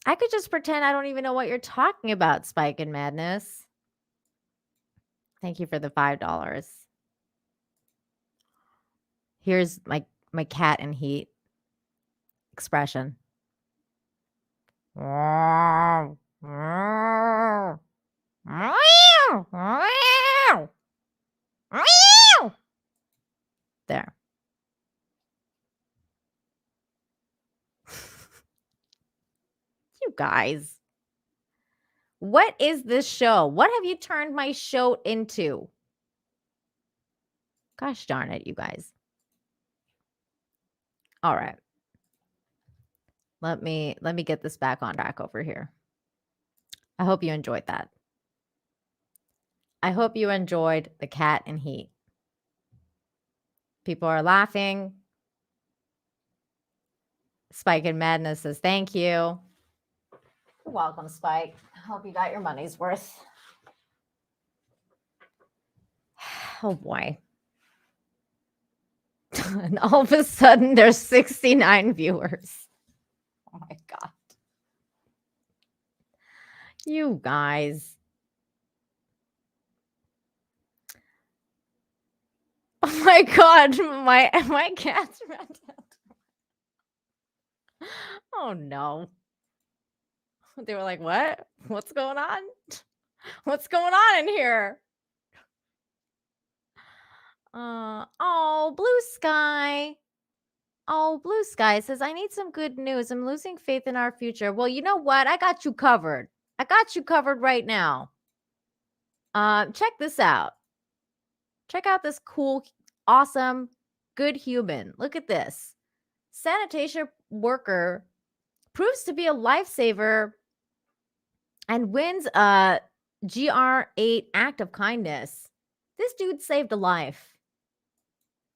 I could just pretend I don't even know what you're talking about, Spike and Madness. Thank you for the $5. Here's my cat and heat expression. There. You guys. What is this show? What have you turned my show into? Gosh darn it, you guys. All right. Let me get this back on track over here. I hope you enjoyed that. I hope you enjoyed the cat and heat. People are laughing. Spike and Madness says thank you. You're welcome, Spike. I hope you got your money's worth. Oh boy. And all of a sudden there's 69 viewers. Oh my God. You guys. Oh my God. My cat's ran out. Oh no. They were like, what? What's going on? What's going on in here? Oh, Blue Sky. Oh, Blue Sky says, I need some good news. I'm losing faith in our future. Well, you know what? I got you covered. I got you covered right now. Check this out. Check out this cool, awesome, good human. Look at this. Sanitation worker proves to be a lifesaver and wins a Gr8 Act of Kindness. This dude saved a life.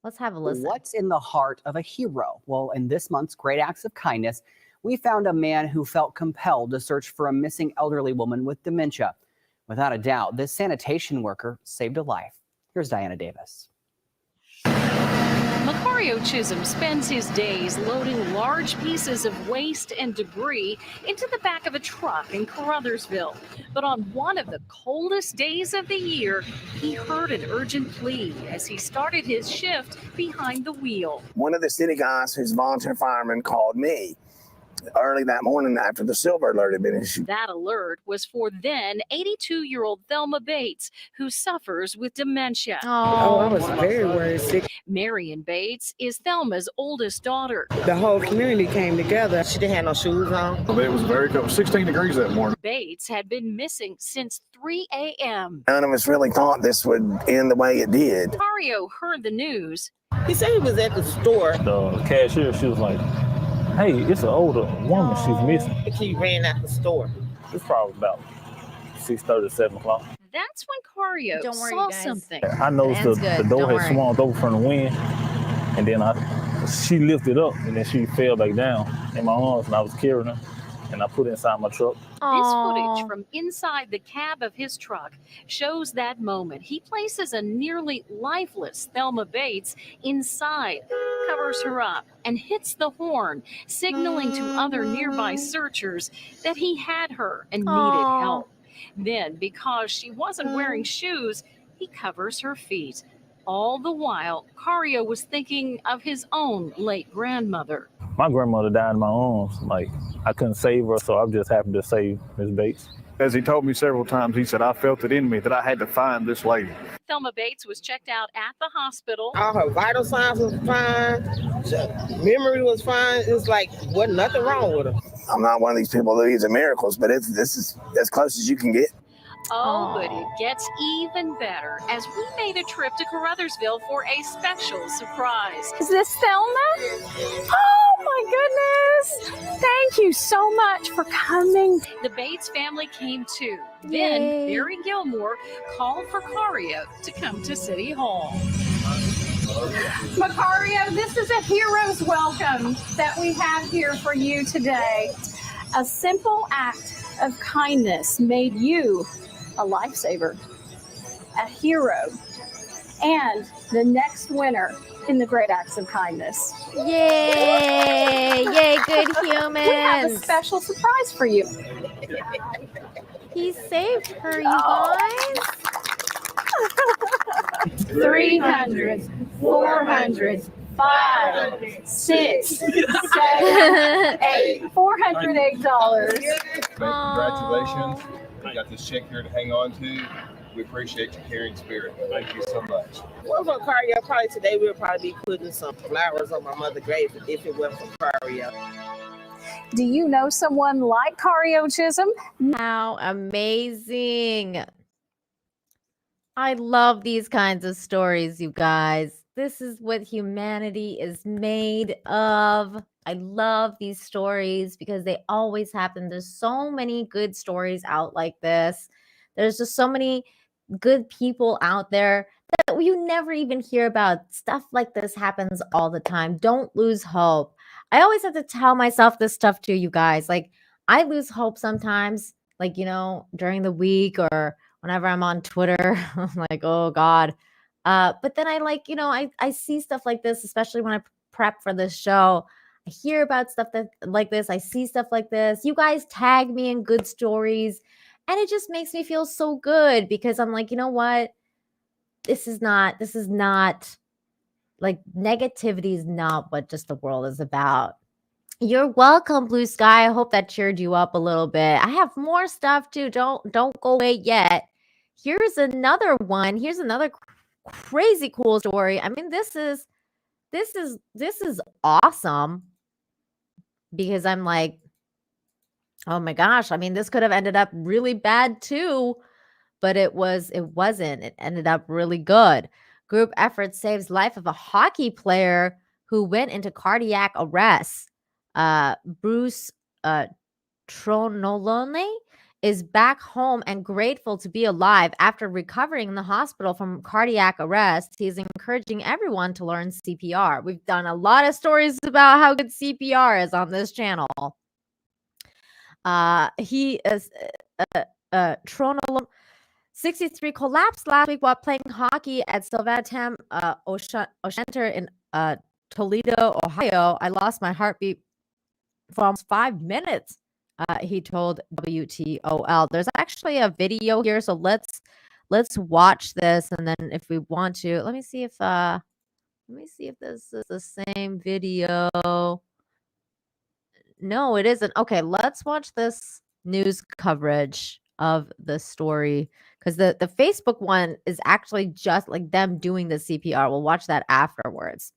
Let's have a listen. What's in the heart of a hero? Well, in this month's Great Acts of Kindness, we found a man who felt compelled to search for a missing elderly woman with dementia. Without a doubt, this sanitation worker saved a life. Here's Diana Davis. Macario Chisholm spends his days loading large pieces of waste and debris into the back of a truck in Caruthersville. But on one of the coldest days of the year, he heard an urgent plea as he started his shift behind the wheel. One of the city guys who's a volunteer fireman called me early that morning after the silver alert had been issued. That alert was for then 82-year-old Thelma Bates, who suffers with dementia. Oh, I was very worried sick. Marion Bates is Thelma's oldest daughter. The whole community came together. She didn't have no shoes on. It was very cold, 16 degrees that morning. Bates had been missing since 3 a.m. None of us really thought this would end the way it did. Macario heard the news. He said he was at the store. The cashier, she was like, hey, it's an older woman she's missing. She ran out the store. It's probably about 6:30, 7 o'clock. That's when Macario saw something. I noticed the door had swung over from the wind, and then she lifted up, and then she fell back down in my arms, and I was carrying her. and I put it inside my truck. This footage from inside the cab of his truck shows that moment. He places a nearly lifeless Thelma Bates inside, covers her up, and hits the horn, signaling to other nearby searchers that he had her and needed help. Then, because she wasn't wearing shoes, he covers her feet. All the while, Cario was thinking of his own late grandmother. My grandmother died in my arms. Like, I couldn't save her, so I'm just happy to save Miss Bates. As he told me several times, he said, I felt it in me that I had to find this lady. Thelma Bates was checked out at the hospital. All her vital signs was fine. Memory was fine. It's like, wasn't nothing wrong with her. I'm not one of these people that believes in miracles, but this is as close as you can get. Oh, but it gets even better as we made a trip to Caruthersville for a special surprise. Is this Thelma? Oh my goodness! Thank you so much for coming. The Bates family came too. Then Barry Gilmore called for Cario to come to City Hall. Macario, this is a hero's welcome that we have here for you today. A simple act of kindness made you a lifesaver, a hero, and the next winner in the Great Acts of Kindness. Yay! Yay, good humans! We have a special surprise for you. He saved her, you guys. 300, 400, 5, 6, 7, 8, $408. Congratulations. We got this check here to hang on to. We appreciate your caring spirit. Thank you so much. Well, for Cario, probably today we'll probably be putting some flowers on my mother's grave if it wasn't for Cario. Do you know someone like Cario Chisholm? How amazing. I love these kinds of stories, you guys. This is what humanity is made of. I love these stories because they always happen. There's so many good stories out like this. There's just so many good people out there that you never even hear about. Stuff like this happens all the time. Don't lose hope. I always have to tell myself this stuff too, you guys. Like, I lose hope sometimes, like, you know, during the week or whenever I'm on Twitter. I'm like, oh God. But then I like, you know, I see stuff like this, especially when I prep for this show. I hear about stuff that like this. I see stuff like this. You guys tag me in good stories. And it just makes me feel so good because I'm like, you know what? This is not like negativity is not what just the world is about. You're welcome, Blue Sky. I hope that cheered you up a little bit. I have more stuff too. Don't go away yet. Here's another one. Here's another crazy cool story. I mean, this is awesome because I'm like, oh my gosh. I mean, this could have ended up really bad too, but it wasn't. It ended up really good. Group effort saves life of a hockey player who went into cardiac arrest. Bruce Tronolone is back home and grateful to be alive after recovering in the hospital from cardiac arrest. He's encouraging everyone to learn CPR. We've done a lot of stories about how good CPR is on this channel. He is Tronolone 63 collapsed last week while playing hockey at Sylvatam Oshenter in Toledo, Ohio. I lost my heartbeat for almost 5 minutes, he told WTOL. There's actually a video here, so let's watch this, and then if we want to, let me see if this is the same video. No, it isn't. Okay, let's watch this news coverage of the story because the Facebook one is actually just like them doing the CPR. We'll watch that afterwards.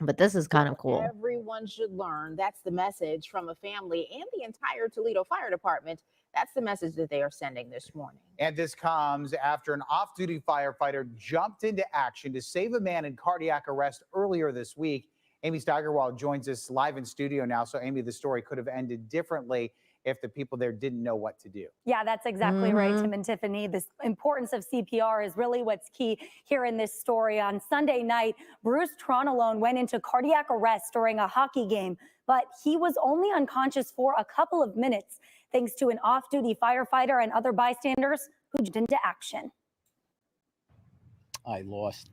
But this is kind of cool. Everyone should learn. That's the message from a family and the entire Toledo Fire Department. That's the message that they are sending this morning. And this comes after an off-duty firefighter jumped into action to save a man in cardiac arrest earlier this week. Amy Steigerwald joins us live in studio now. So, Amy, the story could have ended differently. if the people there didn't know what to do. Yeah, that's exactly right, Tim and Tiffany. This importance of CPR is really what's key here in this story. On Sunday night, Bruce Tronalone went into cardiac arrest during a hockey game, but he was only unconscious for a couple of minutes, thanks to an off-duty firefighter and other bystanders who jumped into action. I lost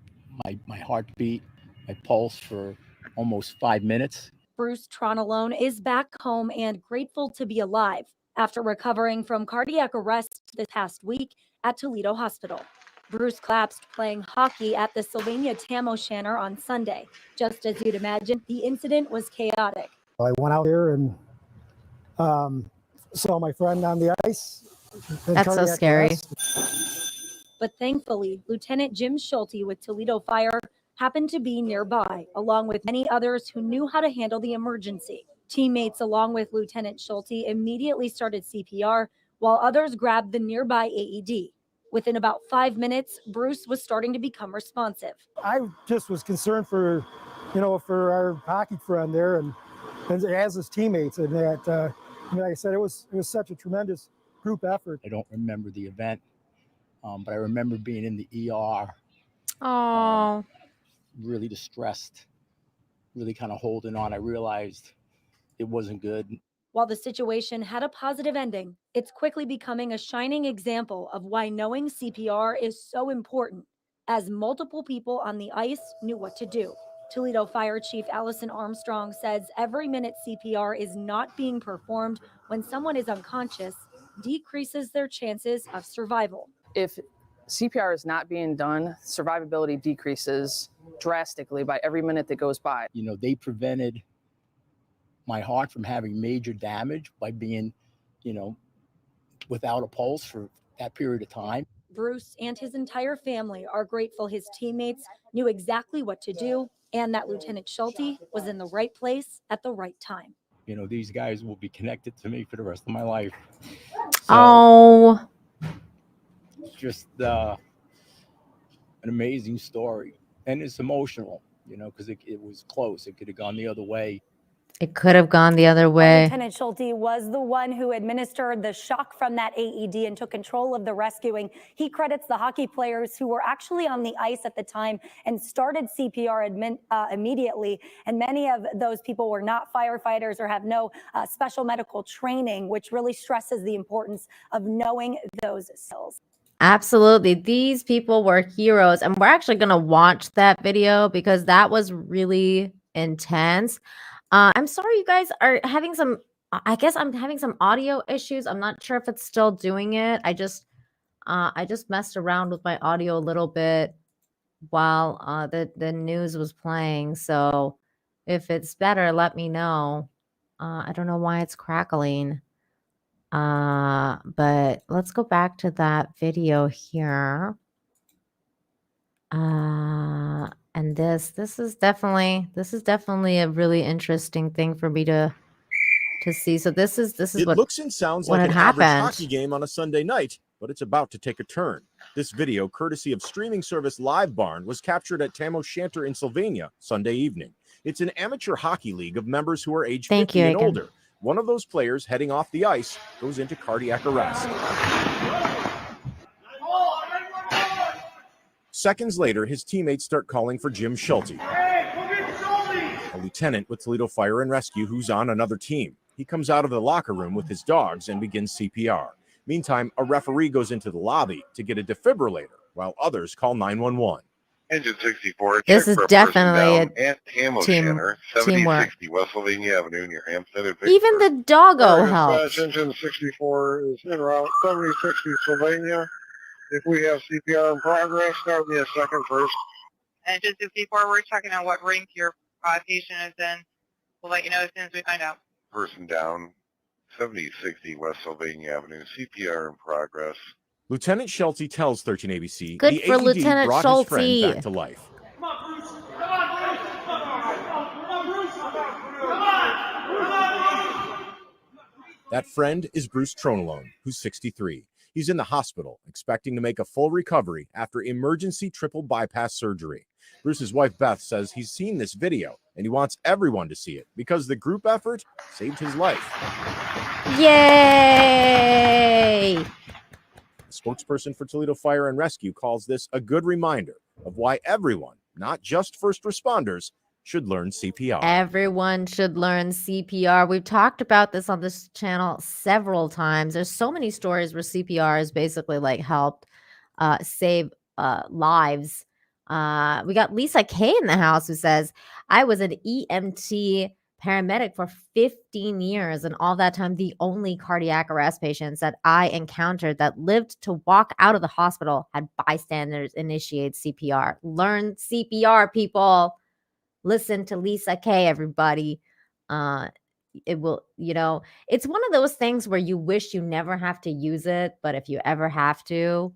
my heartbeat, my pulse for almost 5 minutes. Bruce Tronalone is back home and grateful to be alive after recovering from cardiac arrest this past week at Toledo Hospital. Bruce collapsed playing hockey at the Sylvania Tam O'Shanter on Sunday. Just as you'd imagine, the incident was chaotic. I went out there and saw my friend on the ice. That's so scary. But thankfully, Lieutenant Jim Schulte with Toledo Fire happened to be nearby, along with many others who knew how to handle the emergency. Teammates, along with Lieutenant Schulte, immediately started CPR, while others grabbed the nearby AED. Within about 5 minutes, Bruce was starting to become responsive. I just was concerned for, for our hockey friend there and as his teammates, and that, like I said, it was such a tremendous group effort. I don't remember the event, but I remember being in the ER. Oh. Really distressed, really kind of holding on. I realized it wasn't good. While the situation had a positive ending, it's quickly becoming a shining example of why knowing CPR is so important, as multiple people on the ice knew what to do. Toledo Fire Chief Allison Armstrong says every minute CPR is not being performed when someone is unconscious decreases their chances of survival. If CPR is not being done, survivability decreases drastically by every minute that goes by. They prevented my heart from having major damage by being, without a pulse for that period of time. Bruce and his entire family are grateful his teammates knew exactly what to do and that Lieutenant Schulte was in the right place at the right time. These guys will be connected to me for the rest of my life. So, just an amazing story, and it's emotional, because it was close. It could have gone the other way. It could have gone the other way. Lieutenant Schulte was the one who administered the shock from that AED and took control of the rescuing. He credits the hockey players who were actually on the ice at the time and started CPR immediately. And many of those people were not firefighters or have no special medical training, which really stresses the importance of knowing those skills. Absolutely. These people were heroes. And we're actually going to watch that video because that was really intense. I'm sorry you guys are having some, I guess I'm having some audio issues. I'm not sure if it's still doing it. I just messed around with my audio a little bit while the news was playing. So if it's better, let me know. I don't know why it's crackling. But let's go back to that video here. And this is definitely a really interesting thing for me to see. So this is it what looks and sounds what like an had average happened. hockey game on a Sunday night, but it's about to take a turn. This video, courtesy of streaming service Live Barn, was captured at Tam O'Shanter in Sylvania Sunday evening. It's an amateur hockey league of members who are age 50 and older. One of those players heading off the ice goes into cardiac arrest. Seconds later, his teammates start calling for Jim Schulte, a lieutenant with Toledo Fire and Rescue who's on another team. He comes out of the locker room with his dogs and begins CPR. Meantime, a referee goes into the lobby to get a defibrillator while others call 911. Engine 64. This is definitely a teamwork. teamwork. 7060 West Sylvania Avenue near Hampstead. Even the doggo helps. Engine 64 is en route 7060 Sylvania. If we have CPR in progress, start me a second first. Engine 64, we're checking on what rank your patient is in. We'll let you know as soon as we find out. Person down, 7060 West Sylvania Avenue, CPR in progress. Lieutenant Schulte tells 13 ABC Good the for AED Lieutenant brought Schulte. his friend back to life. That friend is Bruce Tronalone, who's 63. He's in the hospital, expecting to make a full recovery after emergency triple bypass surgery. Bruce's wife Beth says he's seen this video and he wants everyone to see it because the group effort saved his life. Yay! The spokesperson for Toledo Fire and Rescue calls this a good reminder of why everyone, not just first responders, should learn CPR. Everyone should learn CPR. We've talked about this on this channel several times. There's so many stories where CPR has basically like helped save lives. We got Lisa K in the house who says, I was an EMT paramedic for 15 years, and all that time, the only cardiac arrest patients that I encountered that lived to walk out of the hospital had bystanders initiate CPR. Learn CPR, people. Listen to Lisa K, everybody. It will, it's one of those things where you wish you never have to use it, but if you ever have to,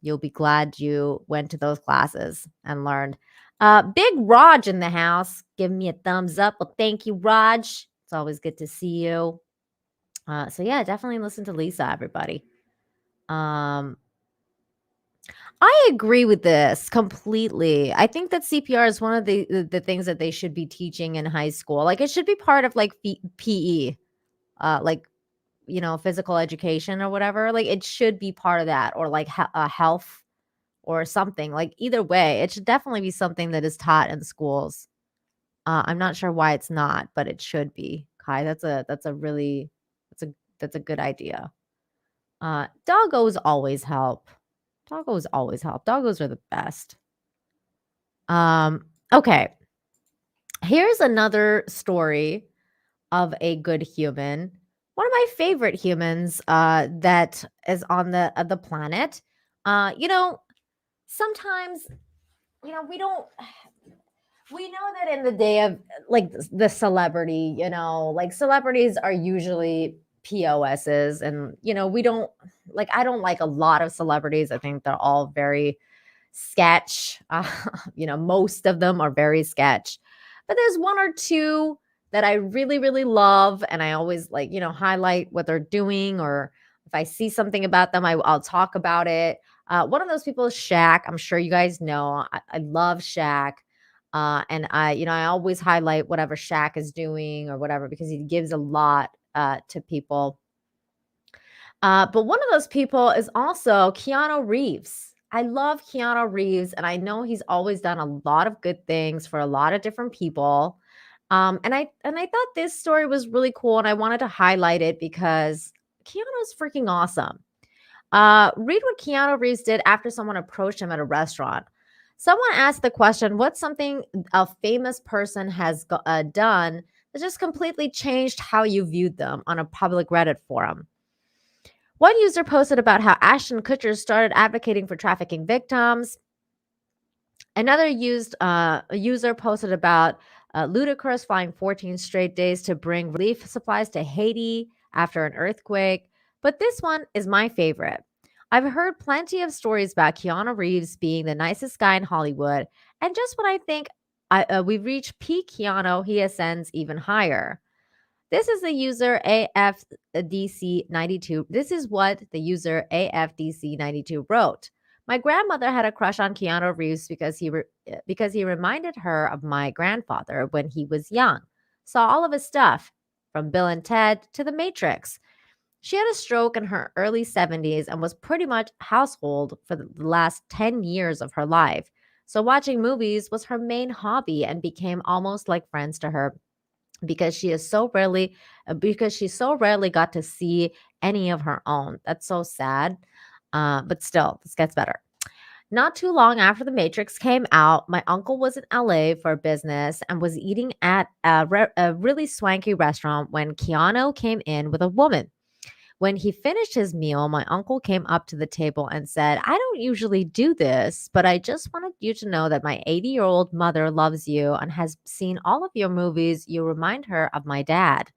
you'll be glad you went to those classes and learned. Big Raj in the house. Give me a thumbs up. Well, thank you, Raj. It's always good to see you. So yeah, definitely listen to Lisa, everybody. I agree with this completely. I think that CPR is one of the things that they should be teaching in high school. Like it should be part of like PE, like physical education or whatever. Like it should be part of that, or like health or something. Like either way, it should definitely be something that is taught in schools. I'm not sure why it's not, but it should be. Kai, that's a good idea. Doggos always help. Doggos always help. Doggos are the best. Okay. Here's another story of a good human. One of my favorite humans that is on the planet. Sometimes, we know that in the day of like the celebrity, like celebrities are usually POSs, and we don't like, I don't like a lot of celebrities. I think they're all very sketch. Most of them are very sketch, but there's one or two that I really, really love, and I always like, highlight what they're doing, or if I see something about them, I'll talk about it. One of those people is Shaq. I'm sure you guys know. I love Shaq. And I always highlight whatever Shaq is doing or whatever, because he gives a lot to people. But one of those people is also Keanu Reeves. I love Keanu Reeves, and I know he's always done a lot of good things for a lot of different people. And I thought this story was really cool, and I wanted to highlight it because Keanu's freaking awesome. Read what Keanu Reeves did after someone approached him at a restaurant. Someone asked the question, what's something a famous person has done that just completely changed how you viewed them, on a public Reddit forum? One user posted about how Ashton Kutcher started advocating for trafficking victims. Another user posted about Ludacris flying 14 straight days to bring relief supplies to Haiti after an earthquake. But this one is my favorite. I've heard plenty of stories about Keanu Reeves being the nicest guy in Hollywood, and just when I think we've reached peak Keanu, he ascends even higher. This is the user AFDC92. This is what the user AFDC92 wrote. My grandmother had a crush on Keanu Reeves because he reminded her of my grandfather when he was young. Saw all of his stuff, from Bill and Ted to The Matrix. She had a stroke in her early 70s and was pretty much household for the last 10 years of her life. So watching movies was her main hobby and became almost like friends to her, because she so rarely got to see any of her own. That's so sad. But still, this gets better. Not too long after The Matrix came out, my uncle was in LA for business and was eating at a really swanky restaurant when Keanu came in with a woman. When he finished his meal, my uncle came up to the table and said, I don't usually do this, but I just wanted you to know that my 80-year-old mother loves you and has seen all of your movies. You remind her of my dad.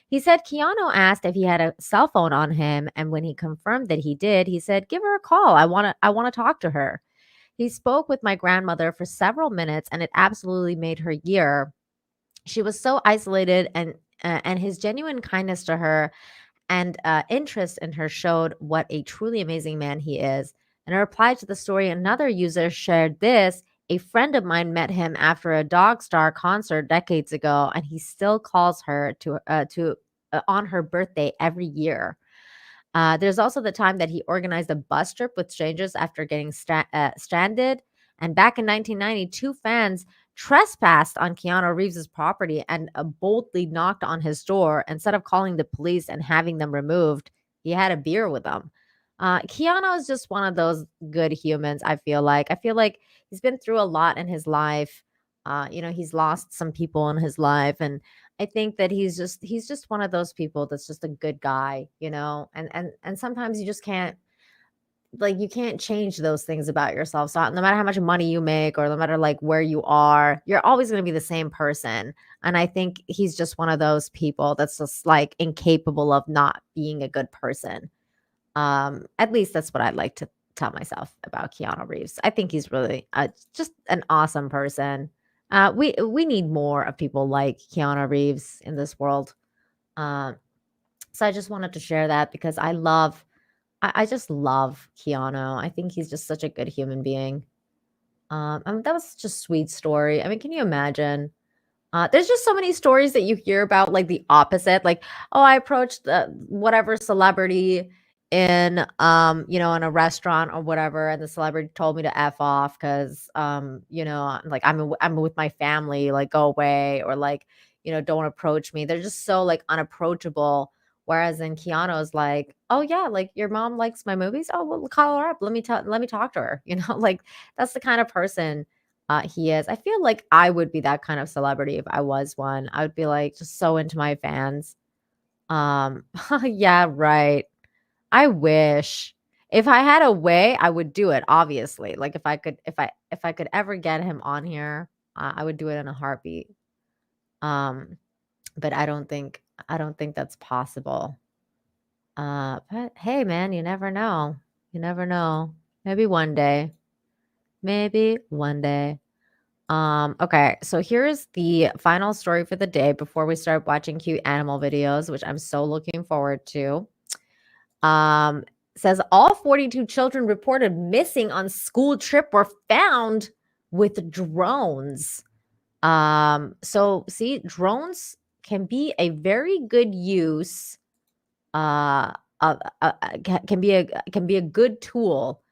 He said Keanu asked if he had a cell phone on him, and when he confirmed that he did, he said, give her a call. I want to talk to her. He spoke with my grandmother for several minutes, and it absolutely made her year. She was so isolated, and his genuine kindness to her and interest in her showed what a truly amazing man he is. In a reply to the story, another user shared this, A friend of mine met him after a Dog Star concert decades ago, and he still calls her on her birthday every year. There's also the time that he organized a bus trip with strangers after getting stranded. And back in 1990, two fans trespassed on Keanu Reeves' property and boldly knocked on his door. Instead of calling the police and having them removed, he had a beer with them. Keanu is just one of those good humans, I feel like. I feel like he's been through a lot in his life. He's lost some people in his life, and I think that he's just one of those people that's just a good guy, and sometimes you just can't, like, you can't change those things about yourself. So no matter how much money you make or no matter like where you are, you're always going to be the same person. And I think he's just one of those people that's just like incapable of not being a good person. At least that's what I like to tell myself about Keanu Reeves. I think he's really just an awesome person. We need more of people like Keanu Reeves in this world. So I just wanted to share that because I just love Keanu. I think he's just such a good human being. That was such a sweet story. I mean, can you imagine? There's just so many stories that you hear about, like the opposite. Like, oh, I approached whatever celebrity in in a restaurant or whatever, and the celebrity told me to F off because like I'm with my family, like go away, or like, don't approach me. They're just so like unapproachable. Whereas in Keanu's like, oh yeah, like your mom likes my movies. Oh, well, call her up. Let me talk to her. Like that's the kind of person he is. I feel like I would be that kind of celebrity if I was one. I would be like just so into my fans. Yeah, right. I wish if I had a way, I would do it. Obviously, like if I could ever get him on here, I would do it in a heartbeat. But I don't think that's possible. But hey, man, you never know. You never know. Maybe one day. Maybe one day. Okay, so here's the final story for the day before we start watching cute animal videos, which I'm so looking forward to. Says all 42 children reported missing on school trip were found with drones. So see, drones can be a very good use. Can be a good tool.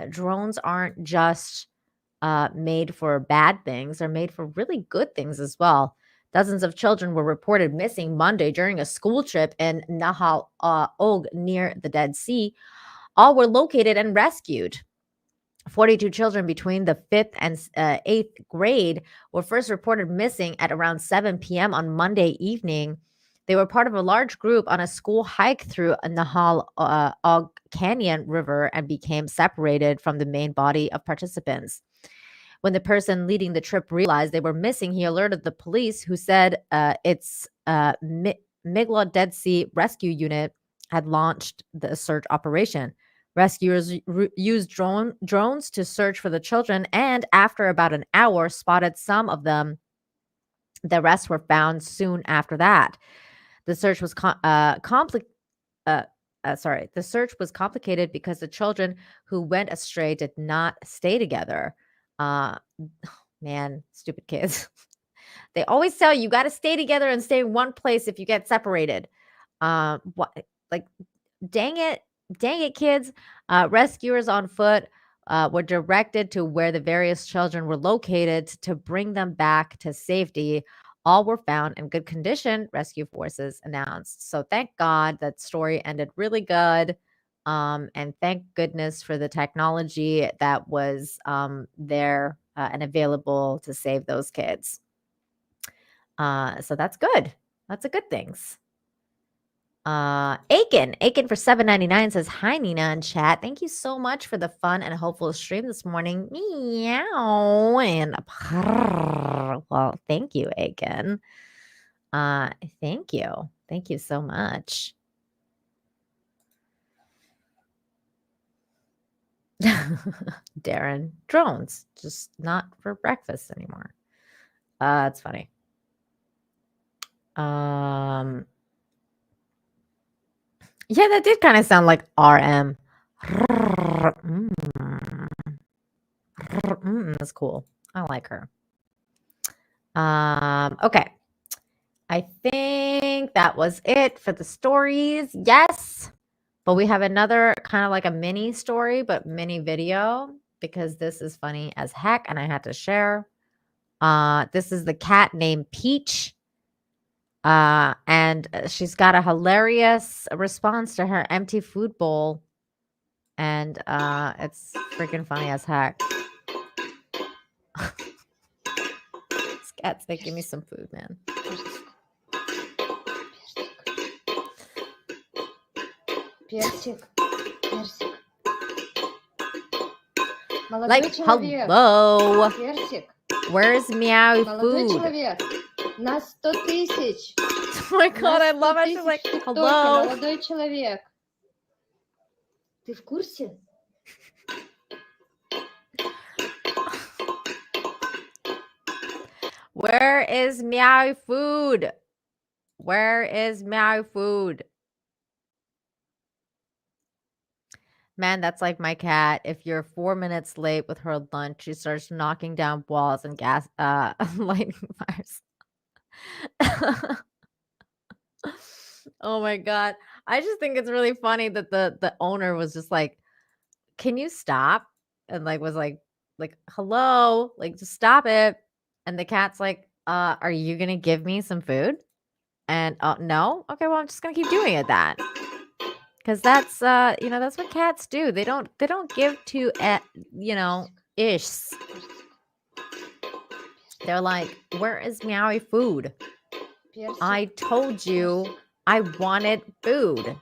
Drones aren't just made for bad things; they're made for really good things as well. Dozens of children were reported missing Monday during a school trip in Nahal Og near the Dead Sea. All were located and rescued. 42 children between the 5th and 8th grade were first reported missing at around 7 p.m. on Monday evening. They were part of a large group on a school hike through Nahal Og Canyon River and became separated from the main body of participants. When the person leading the trip realized they were missing, he alerted the police, who said its Migla Dead Sea Rescue Unit had launched the search operation. Rescuers used drones to search for the children, and after about an hour, spotted some of them. The rest were found soon after that. The search was the search was complicated because the children who went astray did not stay together. Man, stupid kids. They always tell you got to stay together and stay in one place if you get separated. What? Like, dang it, kids. Rescuers on foot were directed to where the various children were located to bring them back to safety. All were found in good condition, rescue forces announced. So thank God that story ended really good. And thank goodness for the technology that was there and available to save those kids. So that's good. That's a good things. Aiken for $7.99 says, hi, Nina in chat. Thank you so much for the fun and hopeful stream this morning. Meow and well, thank you, Aiken. Thank you. Thank you so much. Darren, drones, just not for breakfast anymore. It's funny. Yeah, that did kind of sound like RM. That's cool. I like her. Okay. I think that was it for the stories. Yes. But we have another kind of like a mini story, but mini video because this is funny as heck and I had to share. This is the cat named Peach. And she's got a hilarious response to her empty food bowl. And it's freaking funny as heck. This cat's like, give me some food, man. Персик, персик. Молодой Like, человек. hello. Персик. Where's meow Молодой food? человек. На 100 000. Oh my god, I love it. She's like, hello. Молодой человек. Ты в курсе? Where is meow food? Where is meow food? Man, that's like my cat. If you're 4 minutes late with her lunch, she starts knocking down walls and lighting fires. Oh my god. I just think it's really funny that the owner was just like, "Can you stop?" And like was like hello, like just stop it. And the cat's like, are you gonna give me some food? And no? Okay, well I'm just gonna keep doing it then. Because that's that's what cats do. They don't give to ishs. They're like, where is meowy food? I told you I wanted food.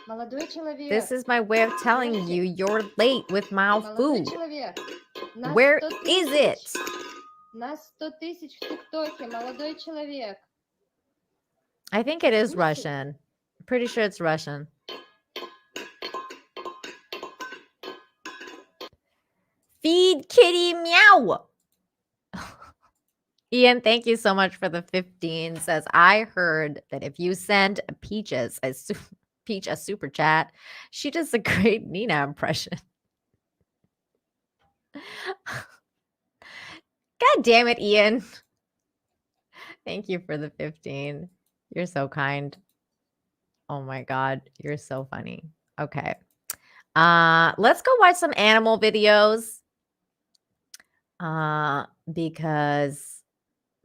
Молодой человек. This is my way of telling you you're late with my Молодой food. человек. На Where 100 is 000. it? На 100 000 в ТикТоке. Молодой человек. I think it is Russian. I'm pretty sure it's Russian. Feed kitty meow. Ian, thank you so much for the 15. Says, I heard that if you send Peach a super chat, she does a great Nina impression. God damn it, Ian. Thank you for the 15. You're so kind. Oh my God. You're so funny. Okay. Let's go watch some animal videos. Because,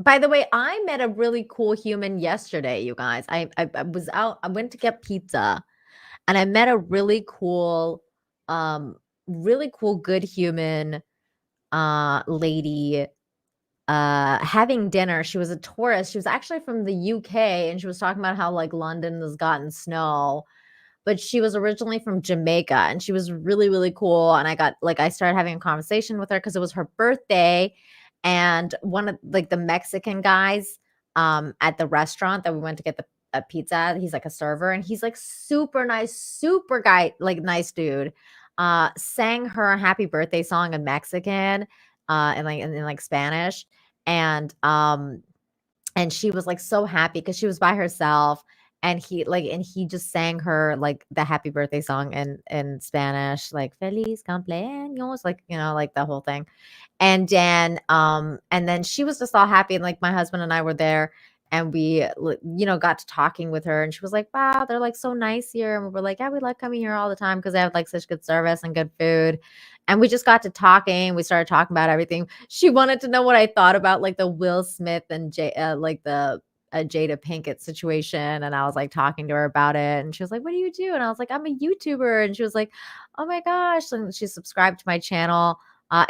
by the way, I met a really cool human yesterday, you guys. I was out, I went to get pizza and I met a really cool, good human lady having dinner. She was a tourist. She was actually from the UK and she was talking about how like London has gotten snow, but she was originally from Jamaica and she was really, really cool. And I started having a conversation with her because it was her birthday. And one of like the Mexican guys at the restaurant that we went to get the pizza at, he's like a server and he's like super nice, super guy, like nice dude, sang her a happy birthday song in Mexican in like Spanish. And she was like so happy because she was by herself. And he just sang her like the happy birthday song in Spanish, like Feliz cumpleaños, like, like the whole thing. And then she was just all happy. And like my husband and I were there and we, got to talking with her and she was like, wow, they're like so nice here. And we were like, yeah, we like coming here all the time because they have like such good service and good food. And we just got to talking. We started talking about everything. She wanted to know what I thought about like the Will Smith and Jada Pinkett situation. And I was like talking to her about it. And she was like, what do you do? And I was like, I'm a YouTuber. And she was like, oh my gosh. And she subscribed to my channel.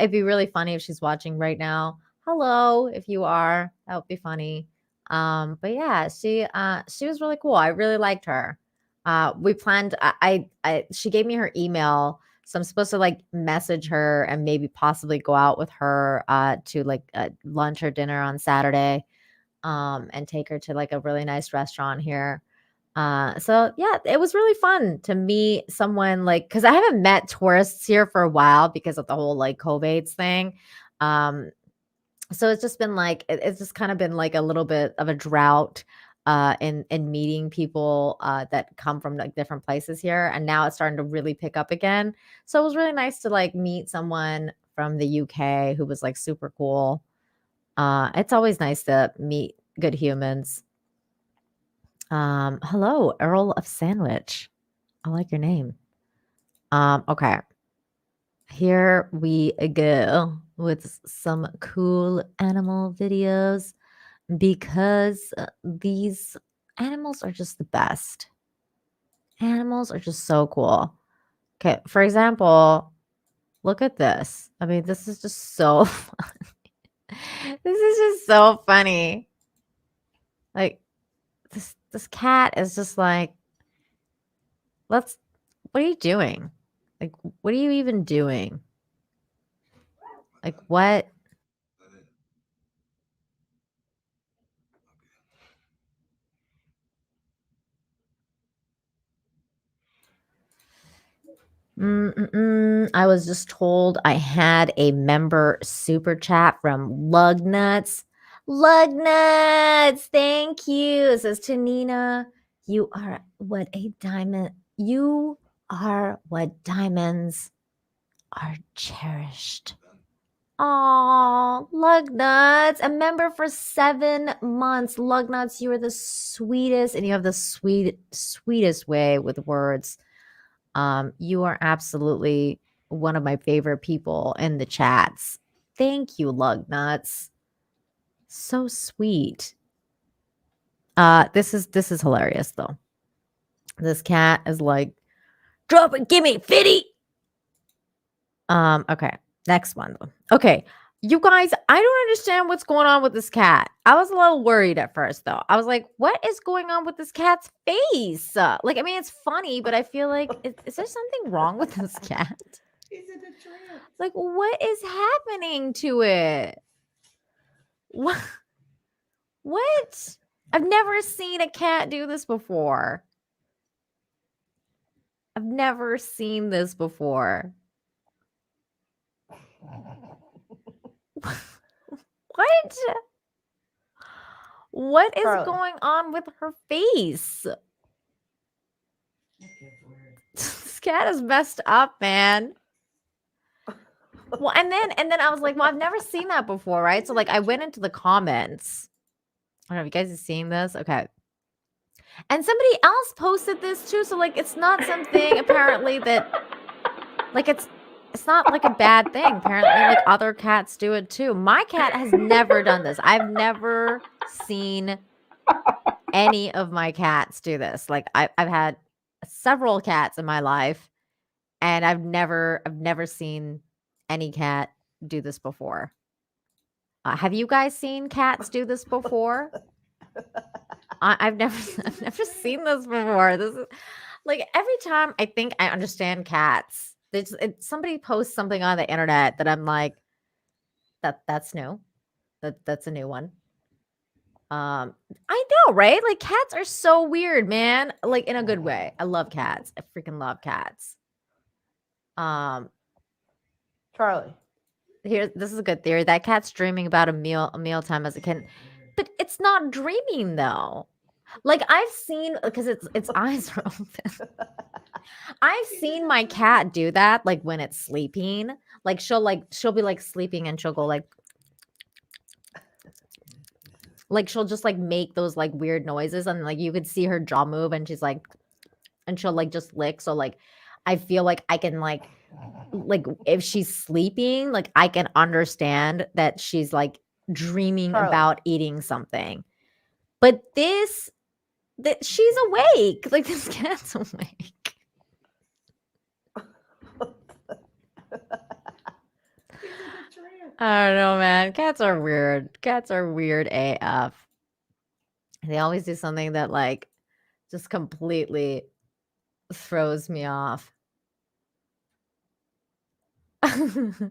It'd be really funny if she's watching right now. Hello, if you are, that would be funny. But yeah, she was really cool. I really liked her. We planned, she gave me her email. So I'm supposed to like message her and maybe possibly go out with her to like lunch or dinner on Saturday. And take her to like a really nice restaurant here. So yeah, it was really fun to meet someone like, cause I haven't met tourists here for a while because of the whole like COVID thing. So it's just been like, it's just kind of been like a little bit of a drought in meeting people that come from like different places here. And now it's starting to really pick up again. So it was really nice to like meet someone from the UK who was like super cool. It's always nice to meet good humans. Hello, Earl of Sandwich. I like your name. Okay. Here we go with some cool animal videos because these animals are just the best. Animals are just so cool. Okay, for example, look at this. I mean, this is just so funny. This is just so funny. Like this cat is just like, what are you doing? Like, what are you even doing? Like, what? I was just told I had a member super chat from Lugnuts. Lugnuts, thank you. It says to Nina, you are what a diamond. You are what diamonds are cherished. Aw, Lugnuts, a member for 7 months. Lugnuts, you are the sweetest, and you have the sweetest way with words. You are absolutely one of my favorite people in the chats. Thank you, Lugnuts. So sweet. This is hilarious though. This cat is like, drop it, gimme, fitty. Okay, next one though. Okay, you guys, I don't understand what's going on with this cat. I was a little worried at first though. I was like, what is going on with this cat's face? Like, I mean, it's funny, but I feel like, is there something wrong with this cat? Is it a trance? Like, what is happening to it? What? What? I've never seen a cat do this before. I've never seen this before. What? What is Charlie. going on with her face? This cat is messed up, man. Well, and then I was like, well, I've never seen that before, right? So like I went into the comments. I don't know if you guys are seeing this. Okay. And somebody else posted this too. So like it's not something apparently that like it's not like a bad thing. Apparently, like other cats do it too. My cat has never done this. I've never seen any of my cats do this. Like I've had several cats in my life, and I've never seen any cat do this before. Have you guys seen cats do this before? I've never seen this before. This is like every time I think I understand cats. Somebody posts something on the internet that I'm like, that's new. That's a new one. I know, right? Like cats are so weird, man. Like in a good way. I love cats. I freaking love cats. Charlie. Here, this is a good theory. That cat's dreaming about a mealtime as a kid, but it's not dreaming though. Like I've seen because its eyes are open. I've seen my cat do that, like when it's sleeping. Like she'll be like sleeping and she'll go like she'll just like make those like weird noises and like you could see her jaw move and she's like and she'll like just lick. So like I feel like I can like if she's sleeping, like I can understand that she's like dreaming Charlie. about eating something. But that she's awake. Like this cat's awake. I don't know, man. Cats are weird. Cats are weird AF. They always do something that like just completely throws me off. The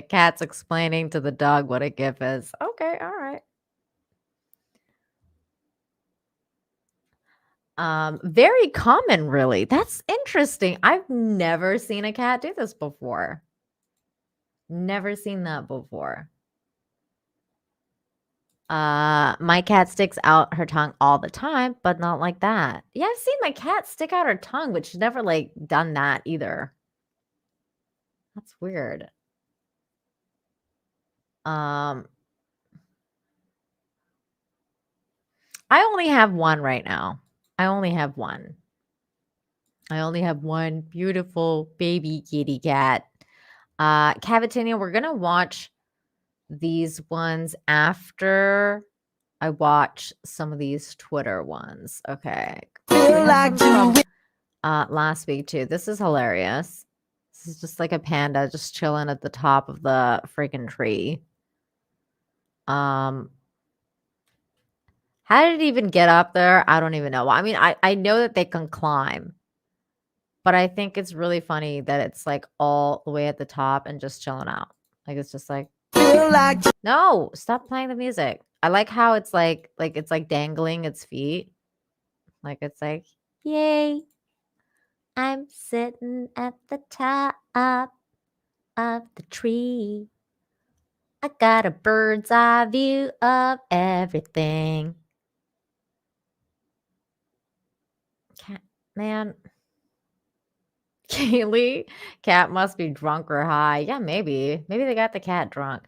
cat's explaining to the dog what a GIF is. Okay, all right. Very common, really. That's interesting. I've never seen a cat do this before. Never seen that before. My cat sticks out her tongue all the time, but not like that. Yeah, I've seen my cat stick out her tongue, but she's never like done that either. That's weird. I only have one right now. I only have one. I only have one beautiful baby kitty cat. Cavitania, we're gonna watch these ones after I watch some of these Twitter ones. Okay. From last week too. This is hilarious. This is just like a panda just chilling at the top of the freaking tree. How did it even get up there? I don't even know. I mean, I know that they can climb, but I think it's really funny that it's like all the way at the top and just chilling out. Like it's just like no, stop playing the music. I like how it's like it's like dangling its feet. Like it's like, yay. I'm sitting at the top of the tree. I got a bird's eye view of everything. Cat, man. Kaylee, cat must be drunk or high. Yeah, maybe. Maybe they got the cat drunk.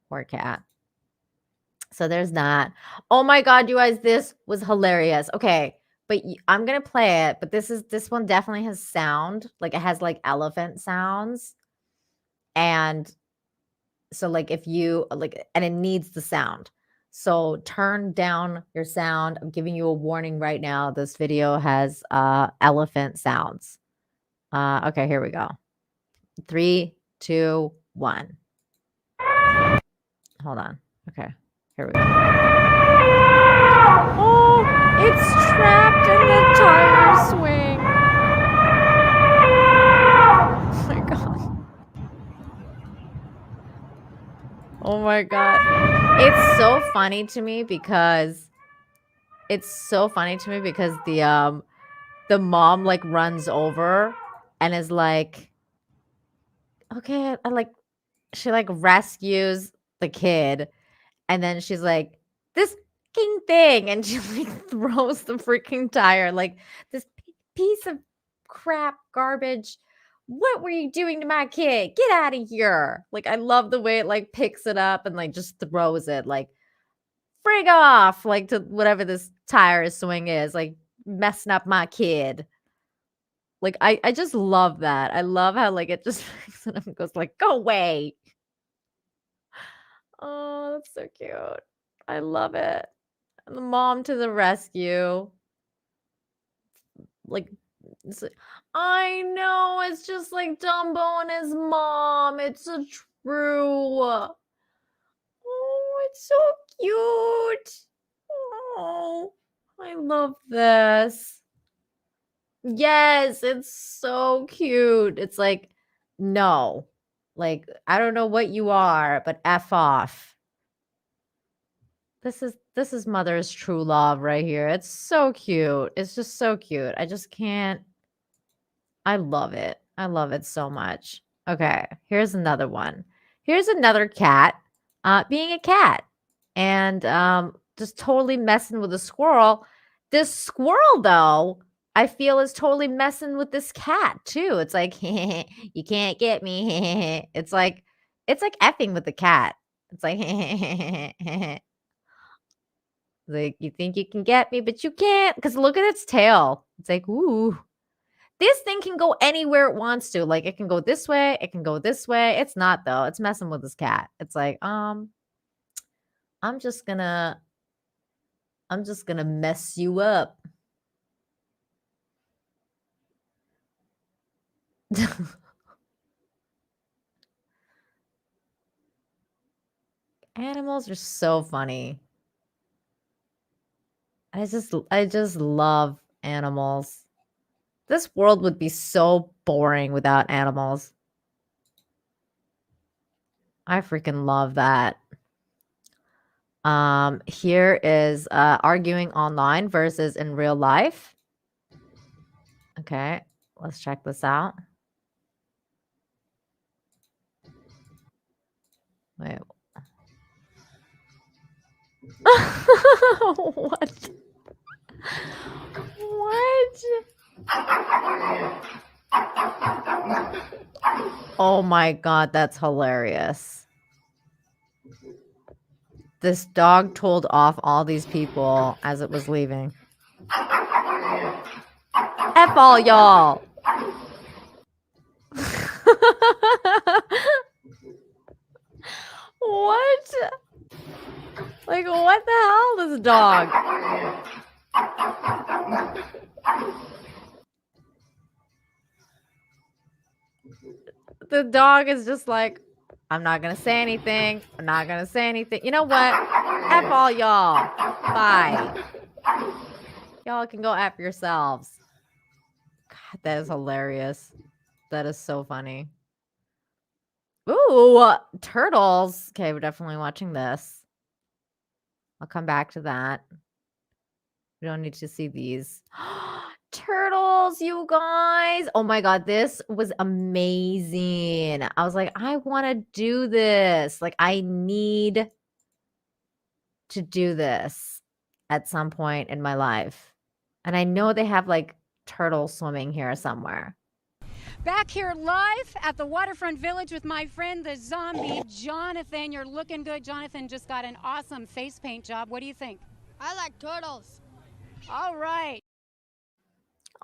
Poor cat. So there's that. Oh my god, you guys, this was hilarious. Okay, but I'm gonna play it. But this one definitely has sound. Like it has like elephant sounds, and so like if you like, and it needs the sound. So turn down your sound. I'm giving you a warning right now. This video has elephant sounds. Okay, here we go. 3, 2, 1. Hold on. Okay, here we go. Oh, it's trapped in the tire swing. Oh my god. Oh my god. It's so funny to me because the mom like runs over and is like, okay, she like rescues the kid, and then she's like, this fucking thing, and she like throws the freaking tire, like this piece of crap garbage. What were you doing to my kid? Get out of here. Like I love the way it like picks it up and like just throws it like frig off, like to whatever this tire swing is, like messing up my kid. Like I just love that. I love how like it just picks it up and goes like, go away. Oh, that's so cute. I love it. And the mom to the rescue. Like, I know, it's just like Dumbo and his mom. It's so true. Oh, it's so cute. Oh, I love this. Yes, it's so cute. It's like, no. Like, I don't know what you are, but F off. This is mother's true love right here. It's so cute. It's just so cute. I just can't. I love it. I love it so much. Okay, here's another one. Here's another cat being a cat and just totally messing with a squirrel. This squirrel, though, I feel is totally messing with this cat too. It's like, you can't get me. It's like effing with the cat. It's like, like, you think you can get me, but you can't, because look at its tail. It's like, ooh. This thing can go anywhere it wants to. Like, it can go this way, it can go this way. It's not, though. It's messing with this cat. It's like, I'm just gonna mess you up. Animals are so funny. I just love animals. This world would be so boring without animals. I freaking love that. Here is arguing online versus in real life. Okay, let's check this out. Wait. What? What? Oh my god, that's hilarious. This dog told off all these people as it was leaving. F all y'all. What? Like, what the hell, this dog? The dog is just like, I'm not gonna say anything. I'm not gonna say anything. You know what? F all y'all. Bye. Y'all can go F yourselves. God, that is hilarious. That is so funny. Ooh, turtles. Okay, we're definitely watching this. I'll come back to that. We don't need to see these. Turtles, you guys. Oh my God, this was amazing. I was like, I want to do this. Like, I need to do this at some point in my life. And I know they have like turtles swimming here somewhere. Back here live at the Waterfront Village with my friend, the zombie, Jonathan. You're looking good. Jonathan just got an awesome face paint job. What do you think? I like turtles. All right.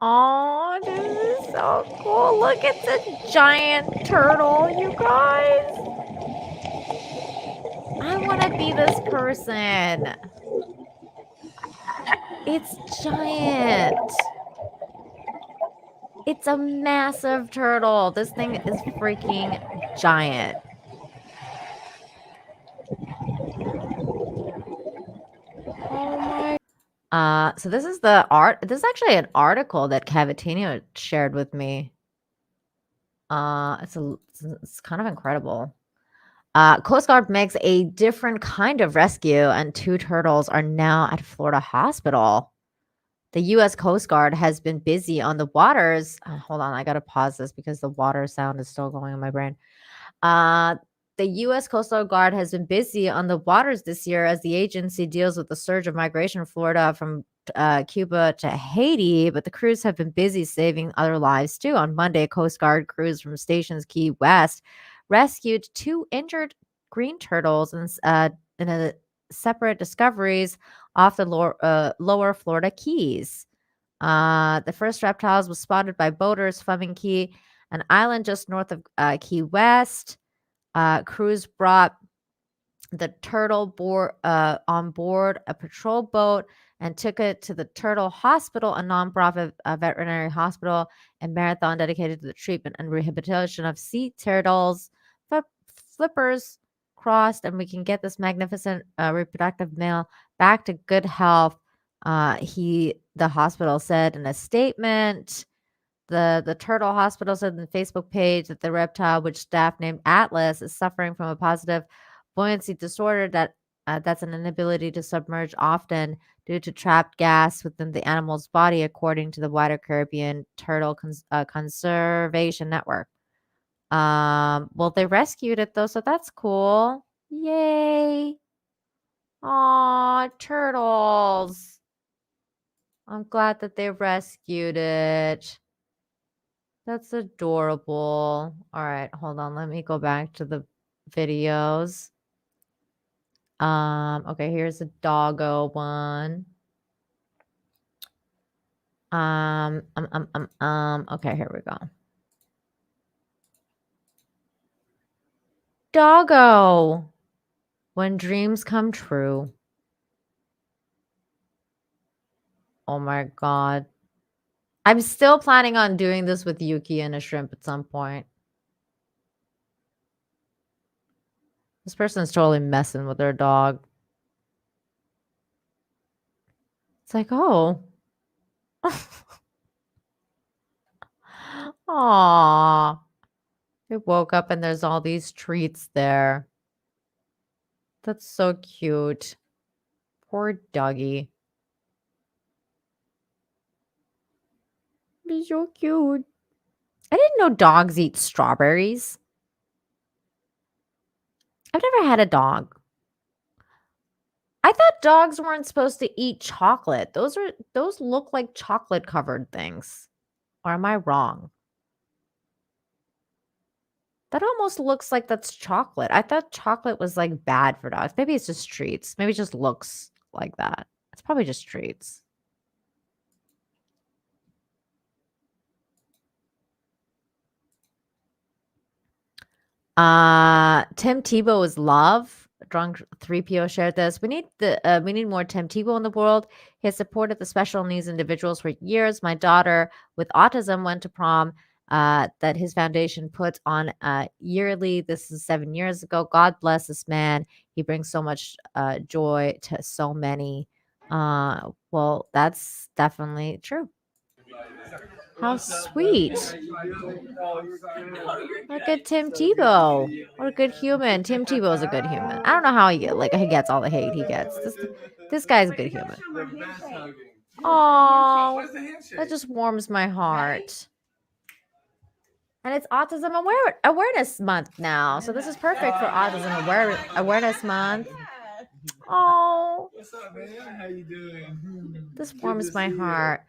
Oh, this is so cool. Look at the giant turtle, you guys. I want to be this person. It's giant. It's a massive turtle. This thing is freaking giant. Oh my. So this is the art. This is actually an article that Keanu shared with me. It's kind of incredible. Coast Guard makes a different kind of rescue, and 2 turtles are now at Florida hospital. The U.S. Coast Guard has been busy on the waters. Hold on, I gotta pause this because the water sound is still going in my brain. The U.S. Coastal Guard has been busy on the waters this year as the agency deals with the surge of migration in Florida from Cuba to Haiti, but the crews have been busy saving other lives too. On Monday, Coast Guard crews from stations Key West rescued 2 injured green turtles in a separate discoveries off the lower Florida Keys. The first reptiles was spotted by boaters Fleming Key, an island just north of Key West. Crews brought the turtle on board a patrol boat and took it to the Turtle Hospital, a nonprofit veterinary hospital and marathon dedicated to the treatment and rehabilitation of sea turtles. Flippers crossed, and we can get this magnificent reproductive male back to good health. The hospital said in a statement. The Turtle Hospital said on the Facebook page that the reptile, which staff named Atlas, is suffering from a positive buoyancy disorder that's an inability to submerge often due to trapped gas within the animal's body, according to the wider Caribbean Turtle Conservation Network. Well, they rescued it though, so that's cool. Yay! Aw, turtles. I'm glad that they rescued it. That's adorable. All right, hold on. Let me go back to the videos. Okay, here's a doggo one. Okay, here we go. Doggo. When dreams come true. Oh my God. I'm still planning on doing this with Yuki and a shrimp at some point. This person is totally messing with their dog. It's like, oh. Aw. They woke up and there's all these treats there. That's so cute. Poor doggy. He's so cute. I didn't know dogs eat strawberries. I've never had a dog. I thought dogs weren't supposed to eat chocolate. Those look like chocolate covered things. Or am I wrong? That almost looks like that's chocolate. I thought chocolate was like bad for dogs. Maybe it's just treats. Maybe it just looks like that. It's probably just treats. Tim Tebow is love. Drunk 3PO shared this. We need more Tim Tebow in the world. He has supported the special needs individuals for years. My daughter with autism went to prom that his foundation puts on yearly. This is 7 years ago. God bless this man. He brings so much joy to so many. Well, that's definitely true. How sweet. Look at Tim Tebow. What a good human. Tim Tebow is a good human. I don't know how he gets all the hate he gets. This guy's a good human. Oh, that just warms my heart. And it's Autism Awareness Month now. So this is perfect for Autism Awareness Month. Oh. What's up, man? How you doing? This warms my heart.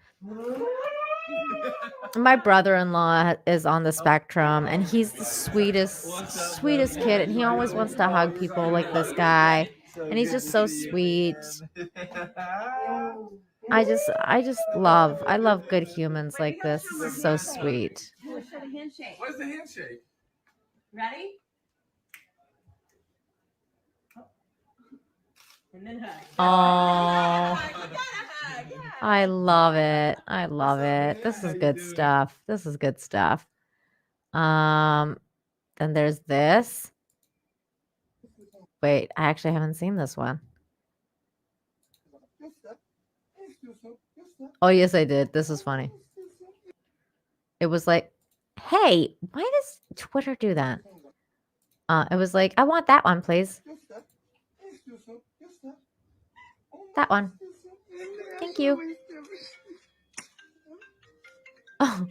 My brother-in-law is on the spectrum, and he's the sweetest kid, and he always wants to hug people like this guy, and he's just so sweet. I love good humans like this. This is so sweet. What's the handshake? Ready? And then hug. Oh, I love it. I love it. This is good stuff. This is good stuff. Then there's this. Wait, I actually haven't seen this one. Oh, yes, I did. This is funny. It was like, hey, why does Twitter do that? It was like, I want that one, please. That one. Thank you. Oh.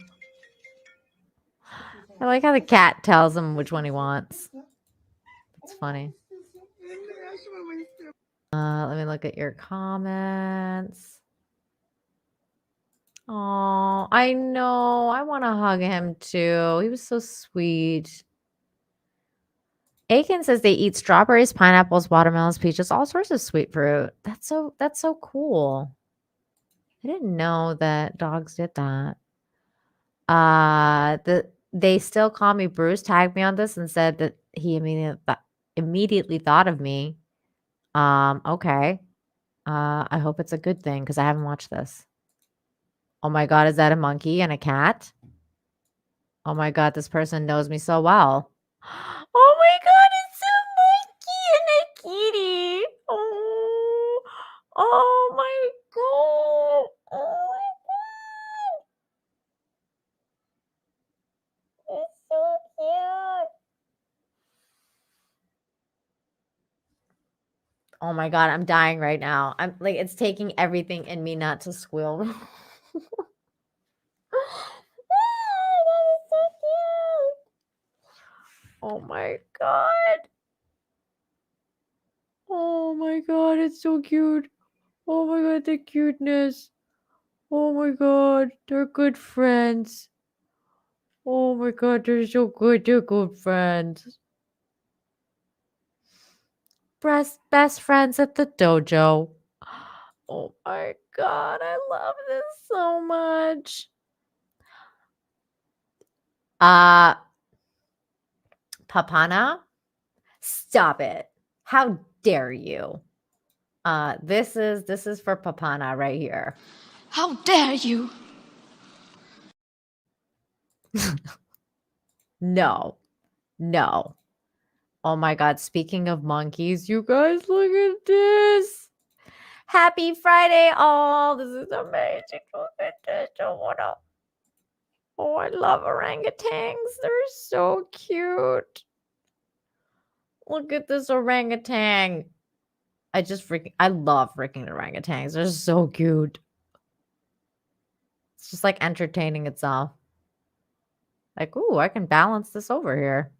I like how the cat tells him which one he wants. It's funny. Let me look at your comments. Oh, I know. I want to hug him too. He was so sweet. Aiken says they eat strawberries, pineapples, watermelons, peaches, all sorts of sweet fruit. That's so cool. I didn't know that dogs did that. They still call me Bruce, tagged me on this and said that he immediately thought of me. Okay. I hope it's a good thing because I haven't watched this. Oh my God, is that a monkey and a cat? Oh my God, this person knows me so well. Oh my God, it's a monkey and a kitty. Oh my God. Oh my God. It's so cute. Oh my God, I'm dying right now. I'm like, it's taking everything in me not to squeal. That is so cute. Oh my God. Oh my God, it's so cute. Oh my God, the cuteness. Oh my God, they're good friends. Oh my God, they're so good. They're good friends. Best friends at the dojo. Oh my God, I love this so much. Papana, stop it. How dare you? This is for Papana right here. How dare you? No. Oh my God, speaking of monkeys, you guys look at this. Happy Friday, all. This is amazing. Look at this. Oh, I love orangutans. They're so cute. Look at this orangutan. I love freaking orangutans. They're so cute. It's just like entertaining itself. Like, ooh, I can balance this over here.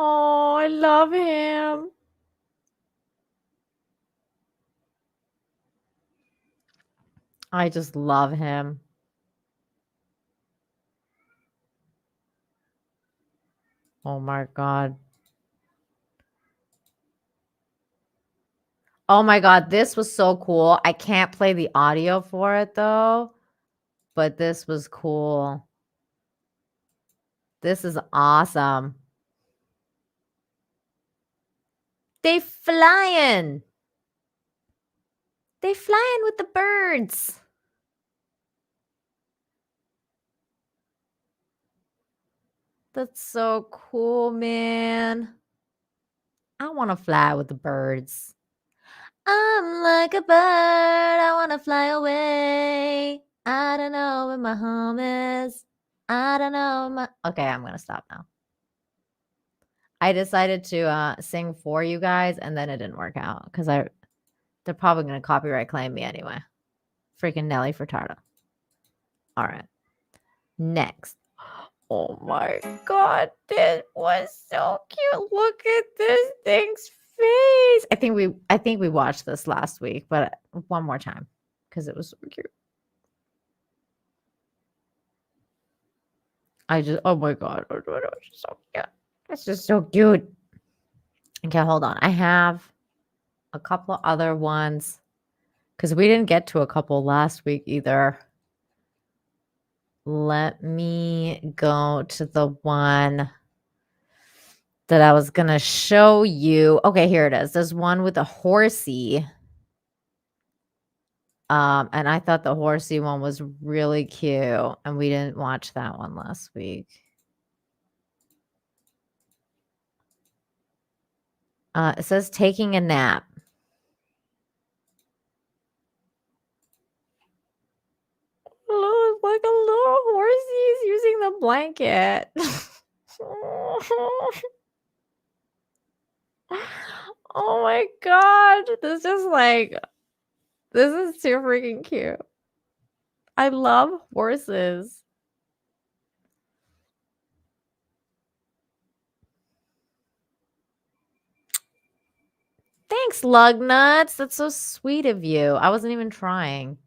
Oh, I love him. I just love him. Oh my God. Oh my God, this was so cool. I can't play the audio for it though, but this was cool. This is awesome. They flying. They flying with the birds. That's so cool, man. I want to fly with the birds. I'm like a bird. I want to fly away. I don't know where my home is. I don't know my... Okay, I'm going to stop now. I decided to sing for you guys, and then it didn't work out because they're probably going to copyright claim me anyway. Freaking Nelly Furtado. All right. Next. Oh my God, this was so cute. Look at this thing's face. I think we watched this last week, but one more time because it was so cute. Oh my God, it's just so cute. It's just so cute. Okay, hold on. I have a couple of other ones because we didn't get to a couple last week either. Let me go to the one that I was going to show you. Okay, here it is. There's one with a horsey. And I thought the horsey one was really cute, and we didn't watch that one last week. It says taking a nap. Look, like a little horsey is using the blanket. Oh my God. This is too freaking cute. I love horses. Thanks, lug nuts. That's so sweet of you. I wasn't even trying.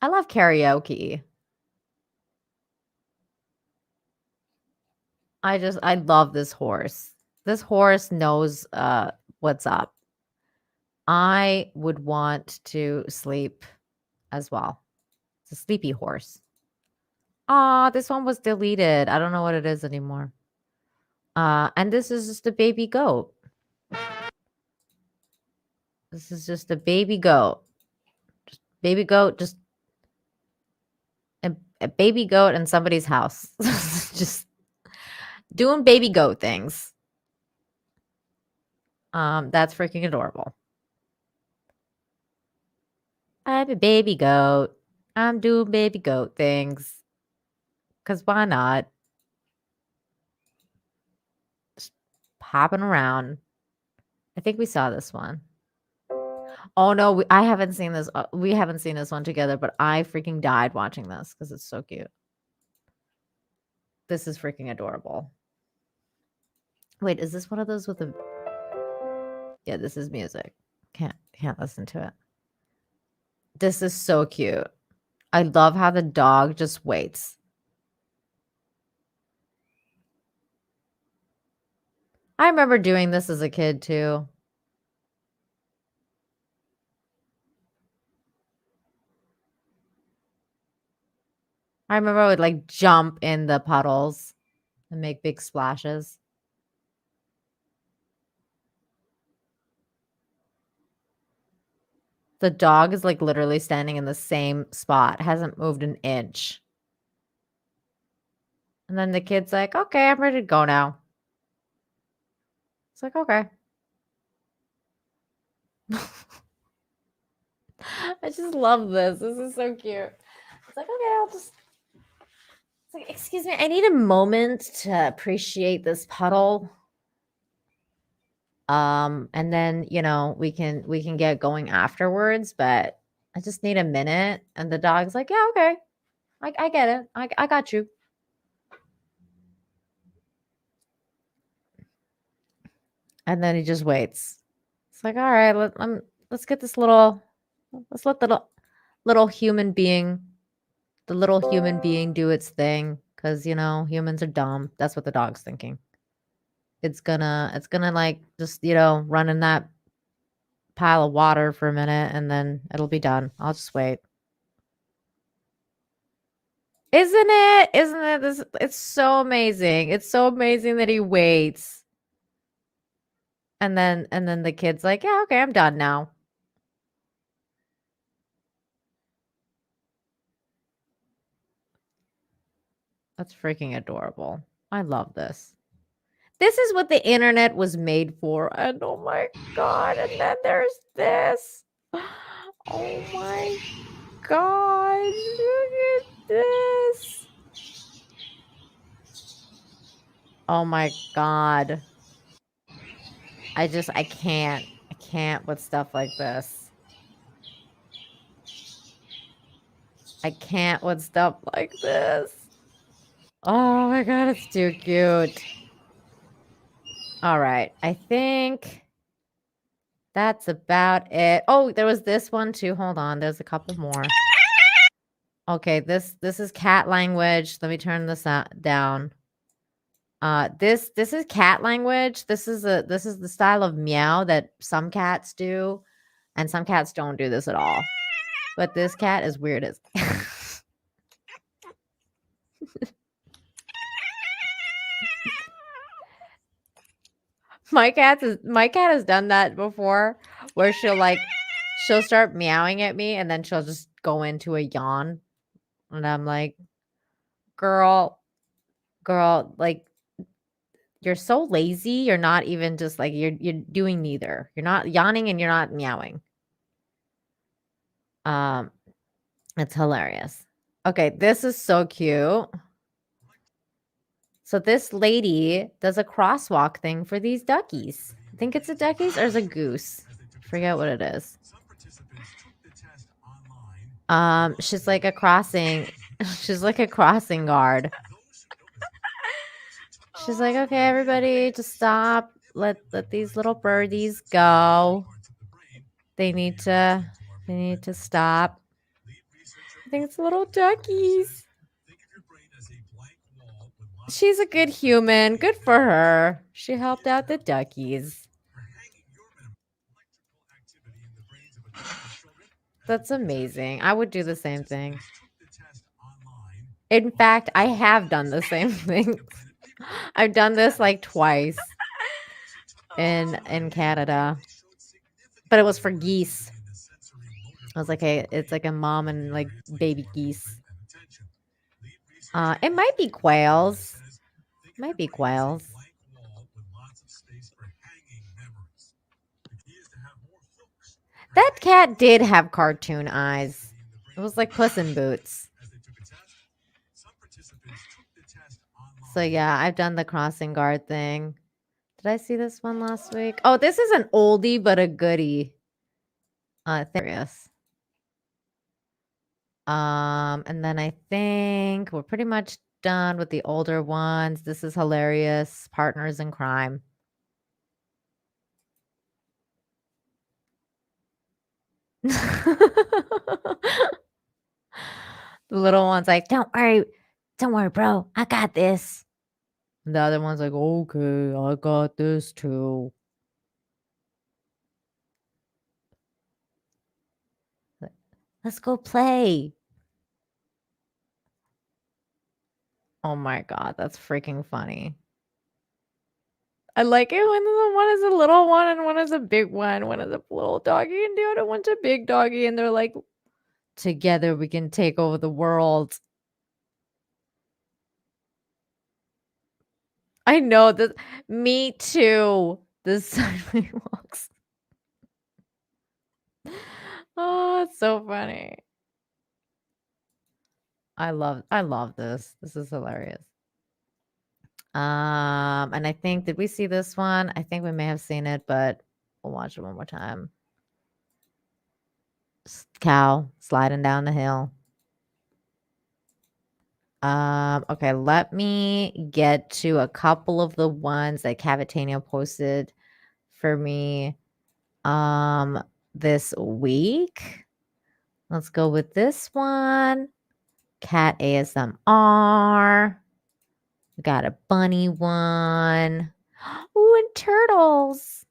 I love karaoke. I love this horse. This horse knows what's up. I would want to sleep as well. It's a sleepy horse. Ah, this one was deleted. I don't know what it is anymore. And this is just a baby goat. This is just a baby goat. Just baby goat, just a baby goat in somebody's house. Just doing baby goat things. That's freaking adorable. I'm a baby goat. I'm doing baby goat things. Because why not? Just popping around. I think we saw this one. Oh no, I haven't seen this. We haven't seen this one together, but I freaking died watching this because it's so cute. This is freaking adorable. Wait, is this one of those with a... Yeah, this is music. Can't listen to it. This is so cute. I love how the dog just waits. I remember doing this as a kid too. I remember I would like jump in the puddles and make big splashes. The dog is like literally standing in the same spot, hasn't moved an inch. And then the kid's like, okay, I'm ready to go now. It's like, okay. I just love this. This is so cute. It's like, okay, I'll just... It's like, excuse me, I need a moment to appreciate this puddle. And then, you know, we can get going afterwards, but I just need a minute. And the dog's like, yeah, okay. I get it. I got you. And then he just waits. It's like, all right, let's get this let's let the little human being do its thing. because humans are dumb. That's what the dog's thinking. It's gonna like just run in that pile of water for a minute and then it'll be done. I'll just wait. Isn't it this? It's so amazing. It's so amazing that he waits. And then the kid's like, yeah, okay, I'm done now. That's freaking adorable. I love this. This is what the internet was made for. And oh my God. And then there's this. Oh my God. Look at this. Oh my God. I can't. I can't with stuff like this. I can't with stuff like this. Oh my God, it's too cute. All right. I think that's about it. Oh, there was this one too. Hold on. There's a couple more. Okay, this is cat language. Let me turn this down. This is cat language. This is the style of meow that some cats do, and some cats don't do this at all. But this cat is weird as my cat has done that before, where she'll start meowing at me and then she'll just go into a yawn, and I'm like, girl, like, you're so lazy. You're not even just like you're doing neither. You're not yawning and you're not meowing. It's hilarious. Okay, this is so cute. So this lady does a crosswalk thing for these duckies. I think it's a duckies or is a goose. Forget what it is. She's like a crossing. She's like a crossing guard. She's like, okay, everybody, just stop. Let these little birdies go. They need to stop. I think it's little duckies. She's a good human. Good for her. She helped out the duckies. That's amazing. I would do the same thing. In fact, I have done the same thing. I've done this like twice in Canada. But it was for geese. I was like, hey, it's like a mom and like baby geese. It might be quails. It might be quails. That cat did have cartoon eyes. It was like Puss in Boots. So yeah, I've done the crossing guard thing. Did I see this one last week? Oh, this is an oldie but a goodie. Hilarious. And then I think we're pretty much done with the older ones. This is hilarious. Partners in crime. The little one's like, don't worry, bro. I got this. And the other one's like, okay, I got this too. Let's go play. Oh my God, that's freaking funny. I like it when the one is a little one and one is a big one. One is a little doggy and the other one's a big doggy. And they're like, together we can take over the world. I know that. Me too. The sidewalks. Oh, it's so funny. I love this. This is hilarious. And I think, did we see this one? I think we may have seen it, but we'll watch it one more time. Cow sliding down the hill. Okay, let me get to a couple of the ones that Cavitania posted for me this week. Let's go with this one. Cat ASMR. We got a bunny one. Ooh, and turtles.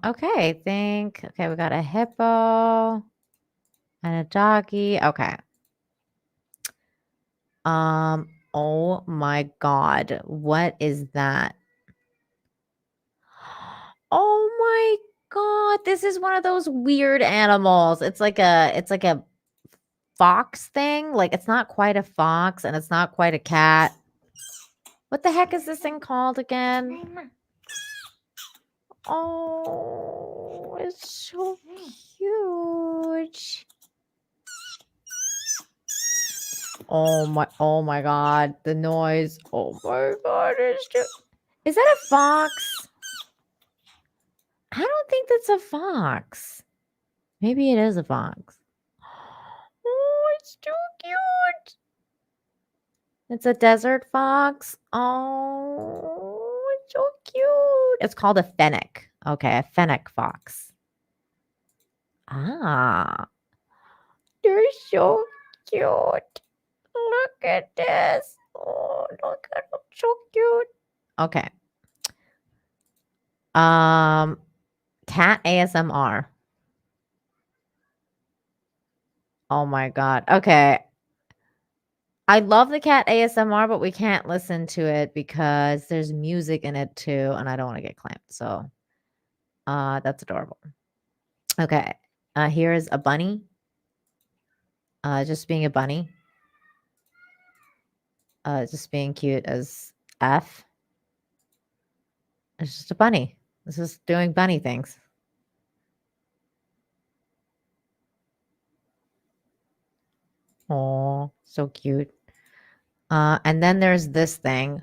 Okay, okay, we got a hippo and a doggy. Okay. Oh my God. What is that? Oh my God. This is one of those weird animals. It's like a fox thing. Like it's not quite a fox and it's not quite a cat. What the heck is this thing called again? Oh, it's so cute. Oh my God, the noise. Oh my God, is that a fox? I don't think that's a fox. Maybe it is a fox. Oh, it's too cute. It's a desert fox. Oh, it's so cute. It's called a fennec. Okay, a fennec fox. Ah, they're so cute. Look at this. Oh, look at them. So cute. Okay. Cat ASMR. Oh my God. Okay. I love the cat ASMR, but we can't listen to it because there's music in it too, and I don't want to get clamped. So, that's adorable. Okay. Here is a bunny. Just being a bunny. Just being cute as F. It's just a bunny. This is doing bunny things. Oh, so cute. And then there's this thing.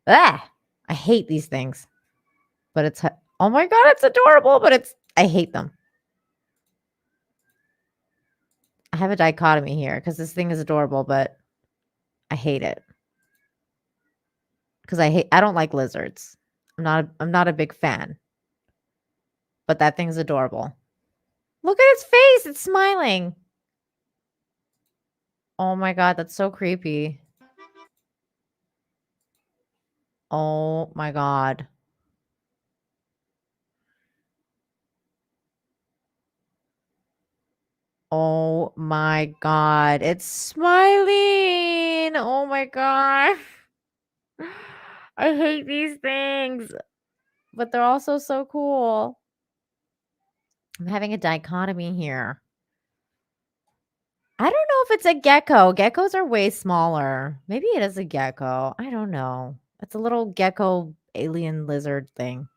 Ah, I hate these things. But it's, oh my God, it's adorable, but I hate them. I have a dichotomy here because this thing is adorable, but I hate it. Because I don't like lizards. I'm not a big fan. But that thing's adorable. Look at its face. It's smiling. Oh my God, that's so creepy. Oh my God. Oh my God. It's smiling. Oh my God. I hate these things. But they're also so cool. I'm having a dichotomy here. I don't know if it's a gecko. Geckos are way smaller. Maybe it is a gecko. I don't know. It's a little gecko alien lizard thing.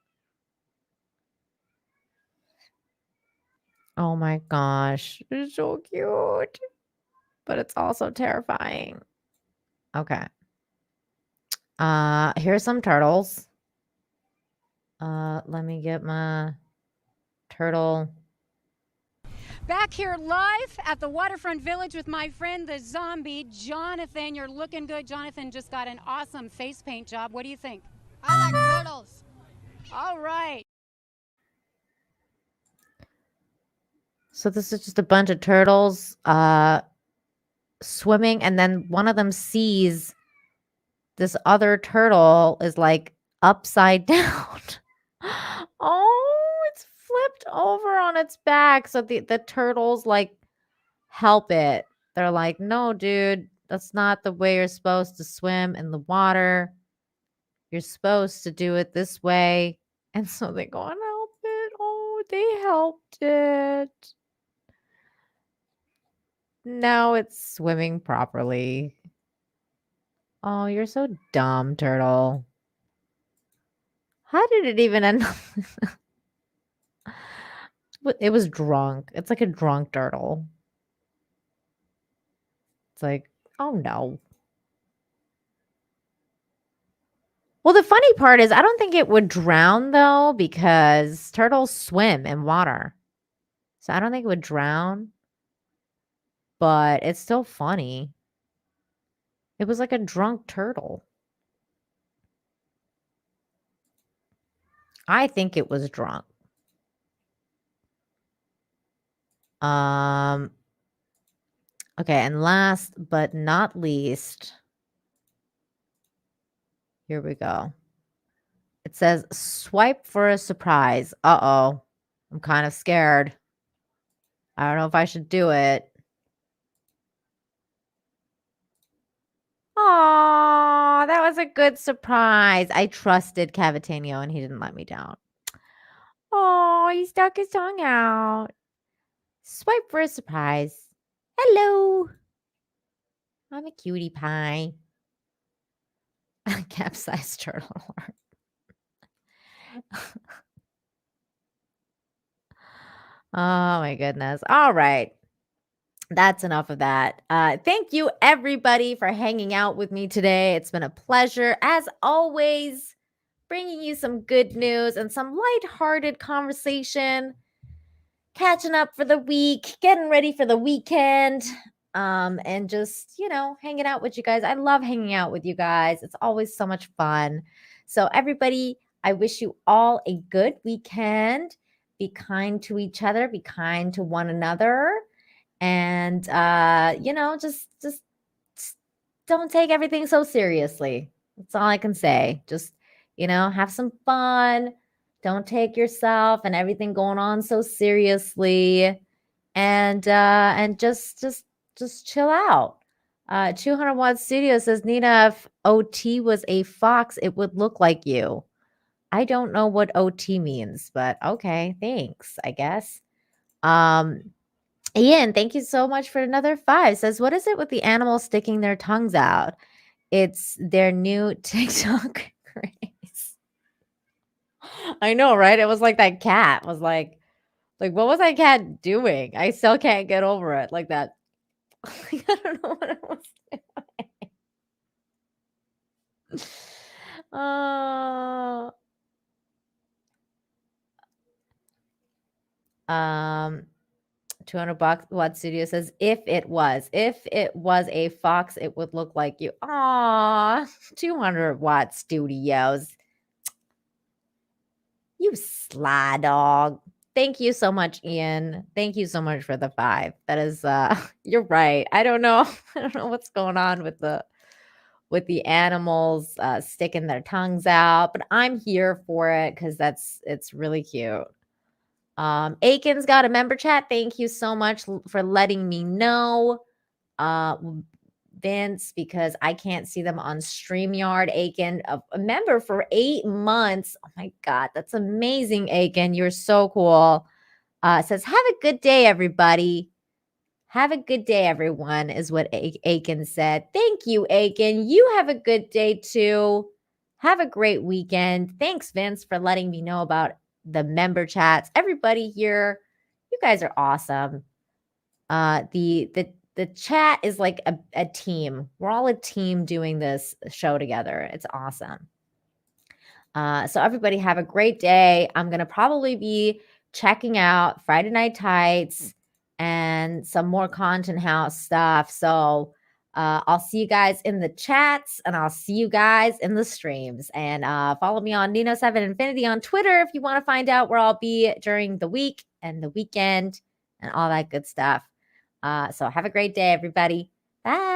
Oh my gosh. It's so cute. But it's also terrifying. Okay. Here's some turtles. Let me get my turtle. Back here live at the Waterfront Village with my friend the zombie, Jonathan. You're looking good. Jonathan just got an awesome face paint job. What do you think? I like turtles. All right. So this is just a bunch of turtles swimming, and then one of them sees this other turtle is like upside down. Oh, it's flipped over on its back. So the turtles like help it. They're like, no, dude, that's not the way you're supposed to swim in the water. You're supposed to do it this way. And so they go and help it. Oh, they helped it. Now it's swimming properly. Oh, you're so dumb, turtle. How did it even end up? It was drunk. It's like a drunk turtle. It's like, oh no. Well, the funny part is I don't think it would drown though, because turtles swim in water. So I don't think it would drown. But it's still funny. It was like a drunk turtle. I think it was drunk. Okay, and last but not least, here we go. It says swipe for a surprise. Uh-oh. I'm kind of scared. I don't know if I should do it. Aw, that was a good surprise. I trusted Cavatanio and he didn't let me down. Oh, he stuck his tongue out. Swipe for a surprise. Hello. I'm a cutie pie. Capsized turtle. Oh my goodness. All right. That's enough of that. Thank you everybody for hanging out with me today. It's been a pleasure as always, bringing you some good news and some lighthearted conversation, catching up for the week, getting ready for the weekend, and just, hanging out with you guys. I love hanging out with you guys. It's always so much fun. So everybody, I wish you all a good weekend. Be kind to each other, be kind to one another. And just don't take everything so seriously. That's all I can say. Just, have some fun. Don't take yourself and everything going on so seriously. And just chill out. 200 Watt Studio says, Nina, if OT was a fox, it would look like you. I don't know what OT means, but okay, thanks, I guess. Ian, thank you so much for another 5. Says, what is it with the animals sticking their tongues out? It's their new TikTok craze. I know, right? It was like that cat was like, what was that cat doing? I still can't get over it. Like that. I don't know what it was doing. 200 Watt Studio says, if it was a fox, it would look like you. Aw, 200 Watt Studios. You sly dog. Thank you so much, Ian. Thank you so much for the 5. That is, you're right. I don't know. I don't know what's going on with the animals sticking their tongues out, but I'm here for it because it's really cute. Aiken's got a member chat. Thank you so much for letting me know, Vince, because I can't see them on StreamYard. Aiken, a member for 8 months. Oh my God, that's amazing, Aiken. You're so cool. Says, have a good day, everybody. Have a good day, everyone, is what Aiken said. Thank you, Aiken. You have a good day, too. Have a great weekend. Thanks, Vince, for letting me know about the member chats. Everybody here, you guys are awesome. The chat is like a team. We're all a team doing this show together. It's awesome. So everybody have a great day. I'm going to probably be checking out Friday Night Tights and some more Content House stuff. So I'll see you guys in the chats and I'll see you guys in the streams. And follow me on Nino7Infinity on Twitter if you want to find out where I'll be during the week and the weekend and all that good stuff. So have a great day, everybody. Bye.